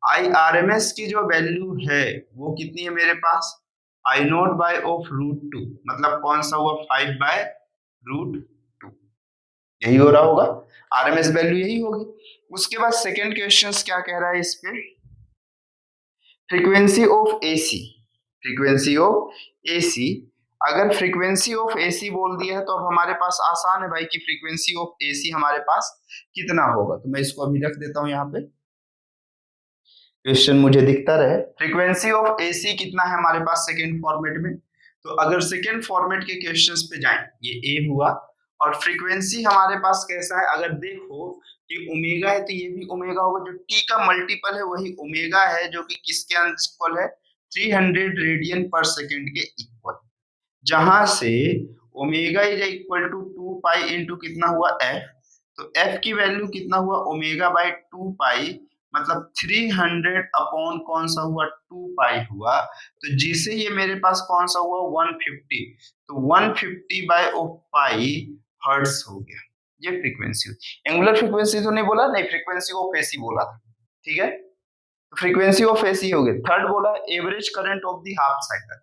आई आर एम एस की जो वैल्यू है वो कितनी है मेरे पास, I not by of root two, मतलब कौन सा हुआ 5 बाय रूट टू, यही हो रहा होगा, आरएमएस वैल्यू यही होगी। उसके बाद सेकेंड क्वेश्चन क्या कह रहा है इस पे, frequency of AC, frequency of AC, अगर फ्रीक्वेंसी ऑफ एसी बोल दिया है तो अब हमारे पास आसान है भाई कि फ्रीक्वेंसी ऑफ एसी हमारे पास कितना होगा। तो मैं इसको अभी रख देता हूं यहाँ पे, क्वेश्चन मुझे दिखता रहे, फ्रीक्वेंसी ऑफ एसी कितना है हमारे पास सेकेंड फॉर्मेट में। तो अगर सेकेंड फॉर्मेट के क्वेश्चंस पे जाएं, ये ए हुआ, और फ्रीक्वेंसी हमारे पास कैसा है, अगर देखो कि ओमेगा है तो ये भी ओमेगा होगा, जो टी का मल्टीपल है वही ओमेगा है, जो कि किसके इक्वल है, 300 रेडियन पर सेकेंड के इक्वल, जहां से omega is equal to 2 pi into कितना हुआ एफ, तो एफ की वैल्यू कितना हुआ ओमेगा बाय 2 पाई, मतलब 300 अपॉन कौन सा हुआ 2 पाई हुआ, तो जिसे ये मेरे पास कौन सा हुआ 150, तो 150 बाय ऑफ पाई हर्ट्ज हो गया, ये फ्रीक्वेंसी। एंगुलर फ्रीक्वेंसी तो नहीं बोला, नहीं फ्रीक्वेंसी ऑफ एसी बोला था, ठीक है, तो फ्रीक्वेंसी ऑफ एसी हो गया। थर्ड बोला average current of the half cycle,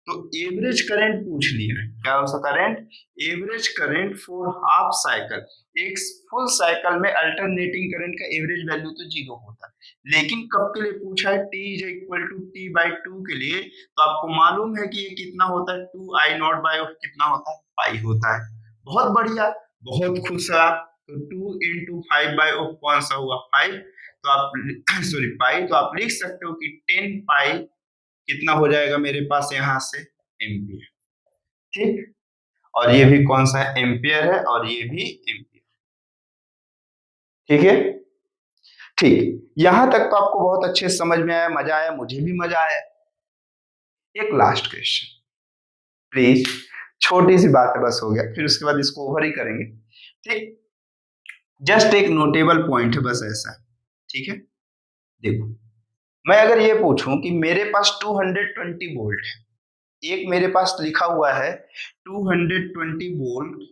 तो एवरेज करंट पूछ लिया है, क्या हो सकता current, average current for half cycle, एक फुल साइकिल में अल्टरनेटिंग करंट का एवरेज वैल्यू तो 0 होता है, लेकिन कब के लिए पूछा है, t is equal to T by 2 के लिए, तो आपको मालूम है कि ये कितना होता है, 2 आई नॉट बाई ऑफ कितना होता है, पाई होता है। बहुत बढ़िया, बहुत खुश है आप, तो 2 इंटू 5 बाई ऑफ कौन सा हुआ 5, तो आप सॉरी पाई, तो आप लिख सकते हो कि 10 पाई कितना हो जाएगा मेरे पास यहां से एम्पियर, ठीक, और ये भी कौन सा है एम्पियर है, और ये भी एम्पियर, ठीक है, ठीक, यहां तक तो आपको बहुत अच्छे समझ में आया, मजा आया, मुझे भी मजा आया। एक लास्ट क्वेश्चन प्लीज, छोटी सी बात है बस, हो गया, फिर उसके बाद इसको ओवर ही करेंगे, ठीक, जस्ट एक नोटेबल पॉइंट है बस ऐसा, ठीक है। देखो मैं अगर ये पूछूं कि मेरे पास 220 वोल्ट है, एक मेरे पास लिखा हुआ है 220 वोल्ट,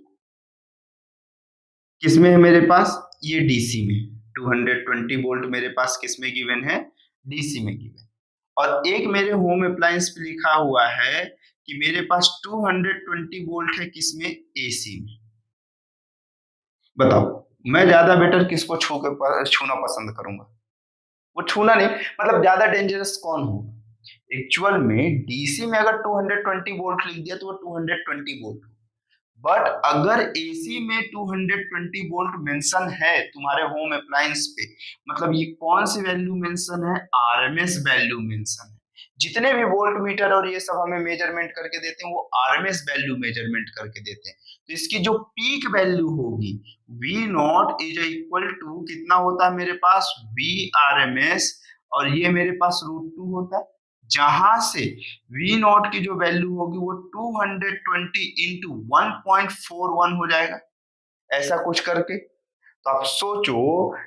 किसमें है मेरे पास, ये डीसी में, 220 वोल्ट मेरे पास किसमें गिवन है, डीसी में गिवन, और एक मेरे होम अप्लायंस पे लिखा हुआ है कि मेरे पास 220 वोल्ट है किसमें, एसी में। बताओ मैं ज्यादा बेटर किसको छूना पसंद करूंगा, वो छूना नहीं, मतलब ज्यादा डेंजरस कौन होगा, एक्चुअल में डीसी में अगर 220 वोल्ट लिख दिया तो वो 220 वोल्ट, बट अगर एसी में 220 वोल्ट मेंशन है तुम्हारे होम अप्लायंस पे, मतलब ये कौन सी वैल्यू मेंशन है, आरएमएस वैल्यू मेंशन है। जितने भी वोल्ट मीटर और ये सब हमें मेजरमेंट करके देते हैं वो आरएमएस वैल्यू मेजरमेंट करके देते हैं। तो इसकी जो पीक वैल्यू होगी V naught is equal to कितना होता है मेरे पास, वी आरएमएस, और ये मेरे पास √2 होता है, जहां से वी नॉट की जो वैल्यू होगी वो 220 इंटू 1.41 हो जाएगा, ऐसा कुछ करके। तो आप सोचो,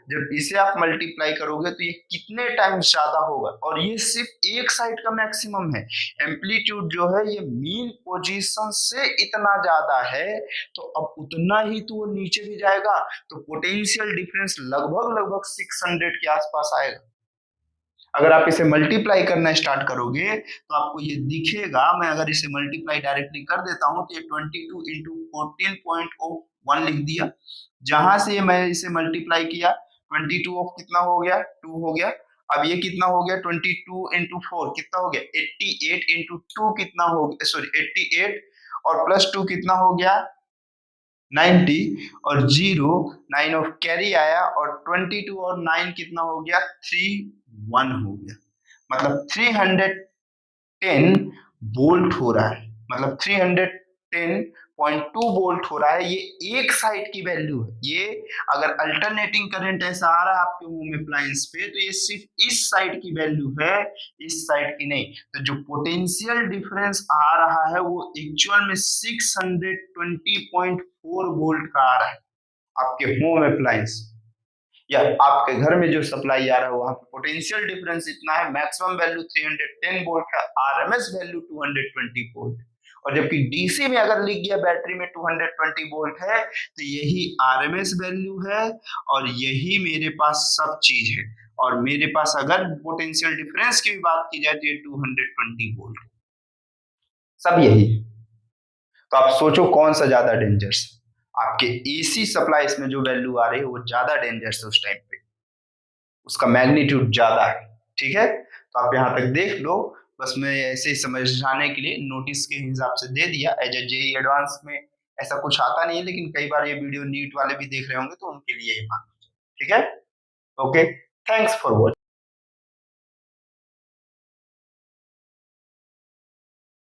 जब इसे आप मल्टीप्लाई करोगे तो ये कितने टाइम्स ज्यादा होगा, और ये सिर्फ एक साइड का मैक्सिमम है। एम्पलीट्यूड जो है ये मीन पोजीशन से इतना ज्यादा है, तो अब उतना ही तो वो नीचे भी जाएगा, तो पोटेंशियल डिफरेंस लगभग लगभग 600 के आसपास आएगा। अगर आप इसे मल्टीप्लाई करना स्टार्ट करोगे तो आपको ये दिखेगा, मैं अगर इसे मल्टीप्लाई डायरेक्टली कर देता हूं तो ये 22 इंटू 14.01 लिख दिया। जहां से मैं इसे मल्टीप्लाई किया 22 ऑफ कितना हो गया, 2 हो गया। अब ये कितना हो गया, 22 इंटू 4 कितना हो गया, 88 इंटू 2 कितना हो गया, सॉरी 88, और प्लस 2 कितना हो गया 90, और 0 9 ऑफ कैरी आया, और 22 और 9 कितना हो गया 31 हो गया। मतलब 310 वोल्ट हो रहा है, मतलब 310.2 वोल्ट हो रहा है। ये एक साइड की वैल्यू है। ये अगर अल्टरनेटिंग करंट ऐसा आ रहा है आपके होम अप्लायंस पे तो ये सिर्फ इस साइड की वैल्यू है, इस साइड की नहीं। तो जो पोटेंशियल डिफरेंस आ रहा है वो एक्चुअल में 620.4 वोल्ट का आ रहा है आपके होम अप्लायंस, या आपके घर में जो सप्लाई आ रहा है वहां पे पोटेंशियल डिफरेंस इतना है, मैक्सिमम वैल्यू 310 वोल्ट है, आरएमएस वैल्यू 220 वोल्ट। और जबकि डीसी में अगर लिख गया बैटरी में 220 वोल्ट है तो यही आरएमएस वैल्यू है, और यही मेरे पास सब चीज है। और मेरे पास अगर पोटेंशियल डिफरेंस की भी बात की जाए तो ये 220 वोल्ट है, सब यही है। तो आप सोचो कौन सा ज्यादा डेंजरस, आपके एसी सप्लाई में जो वैल्यू आ रही है वो ज्यादा डेंजरस है उस टाइम पे, उसका मैग्नीट्यूड ज्यादा है। ठीक है, तो आप यहाँ तक देख लो। बस मैं ऐसे ही समझाने के लिए नोटिस के हिसाब से दे दिया। एज ए जेई एडवांस में ऐसा कुछ आता नहीं है, लेकिन कई बार ये वीडियो नीट वाले भी देख रहे होंगे तो उनके लिए ये मान लो। ठीक है, ओके, थैंक्स फॉर वॉचिंग।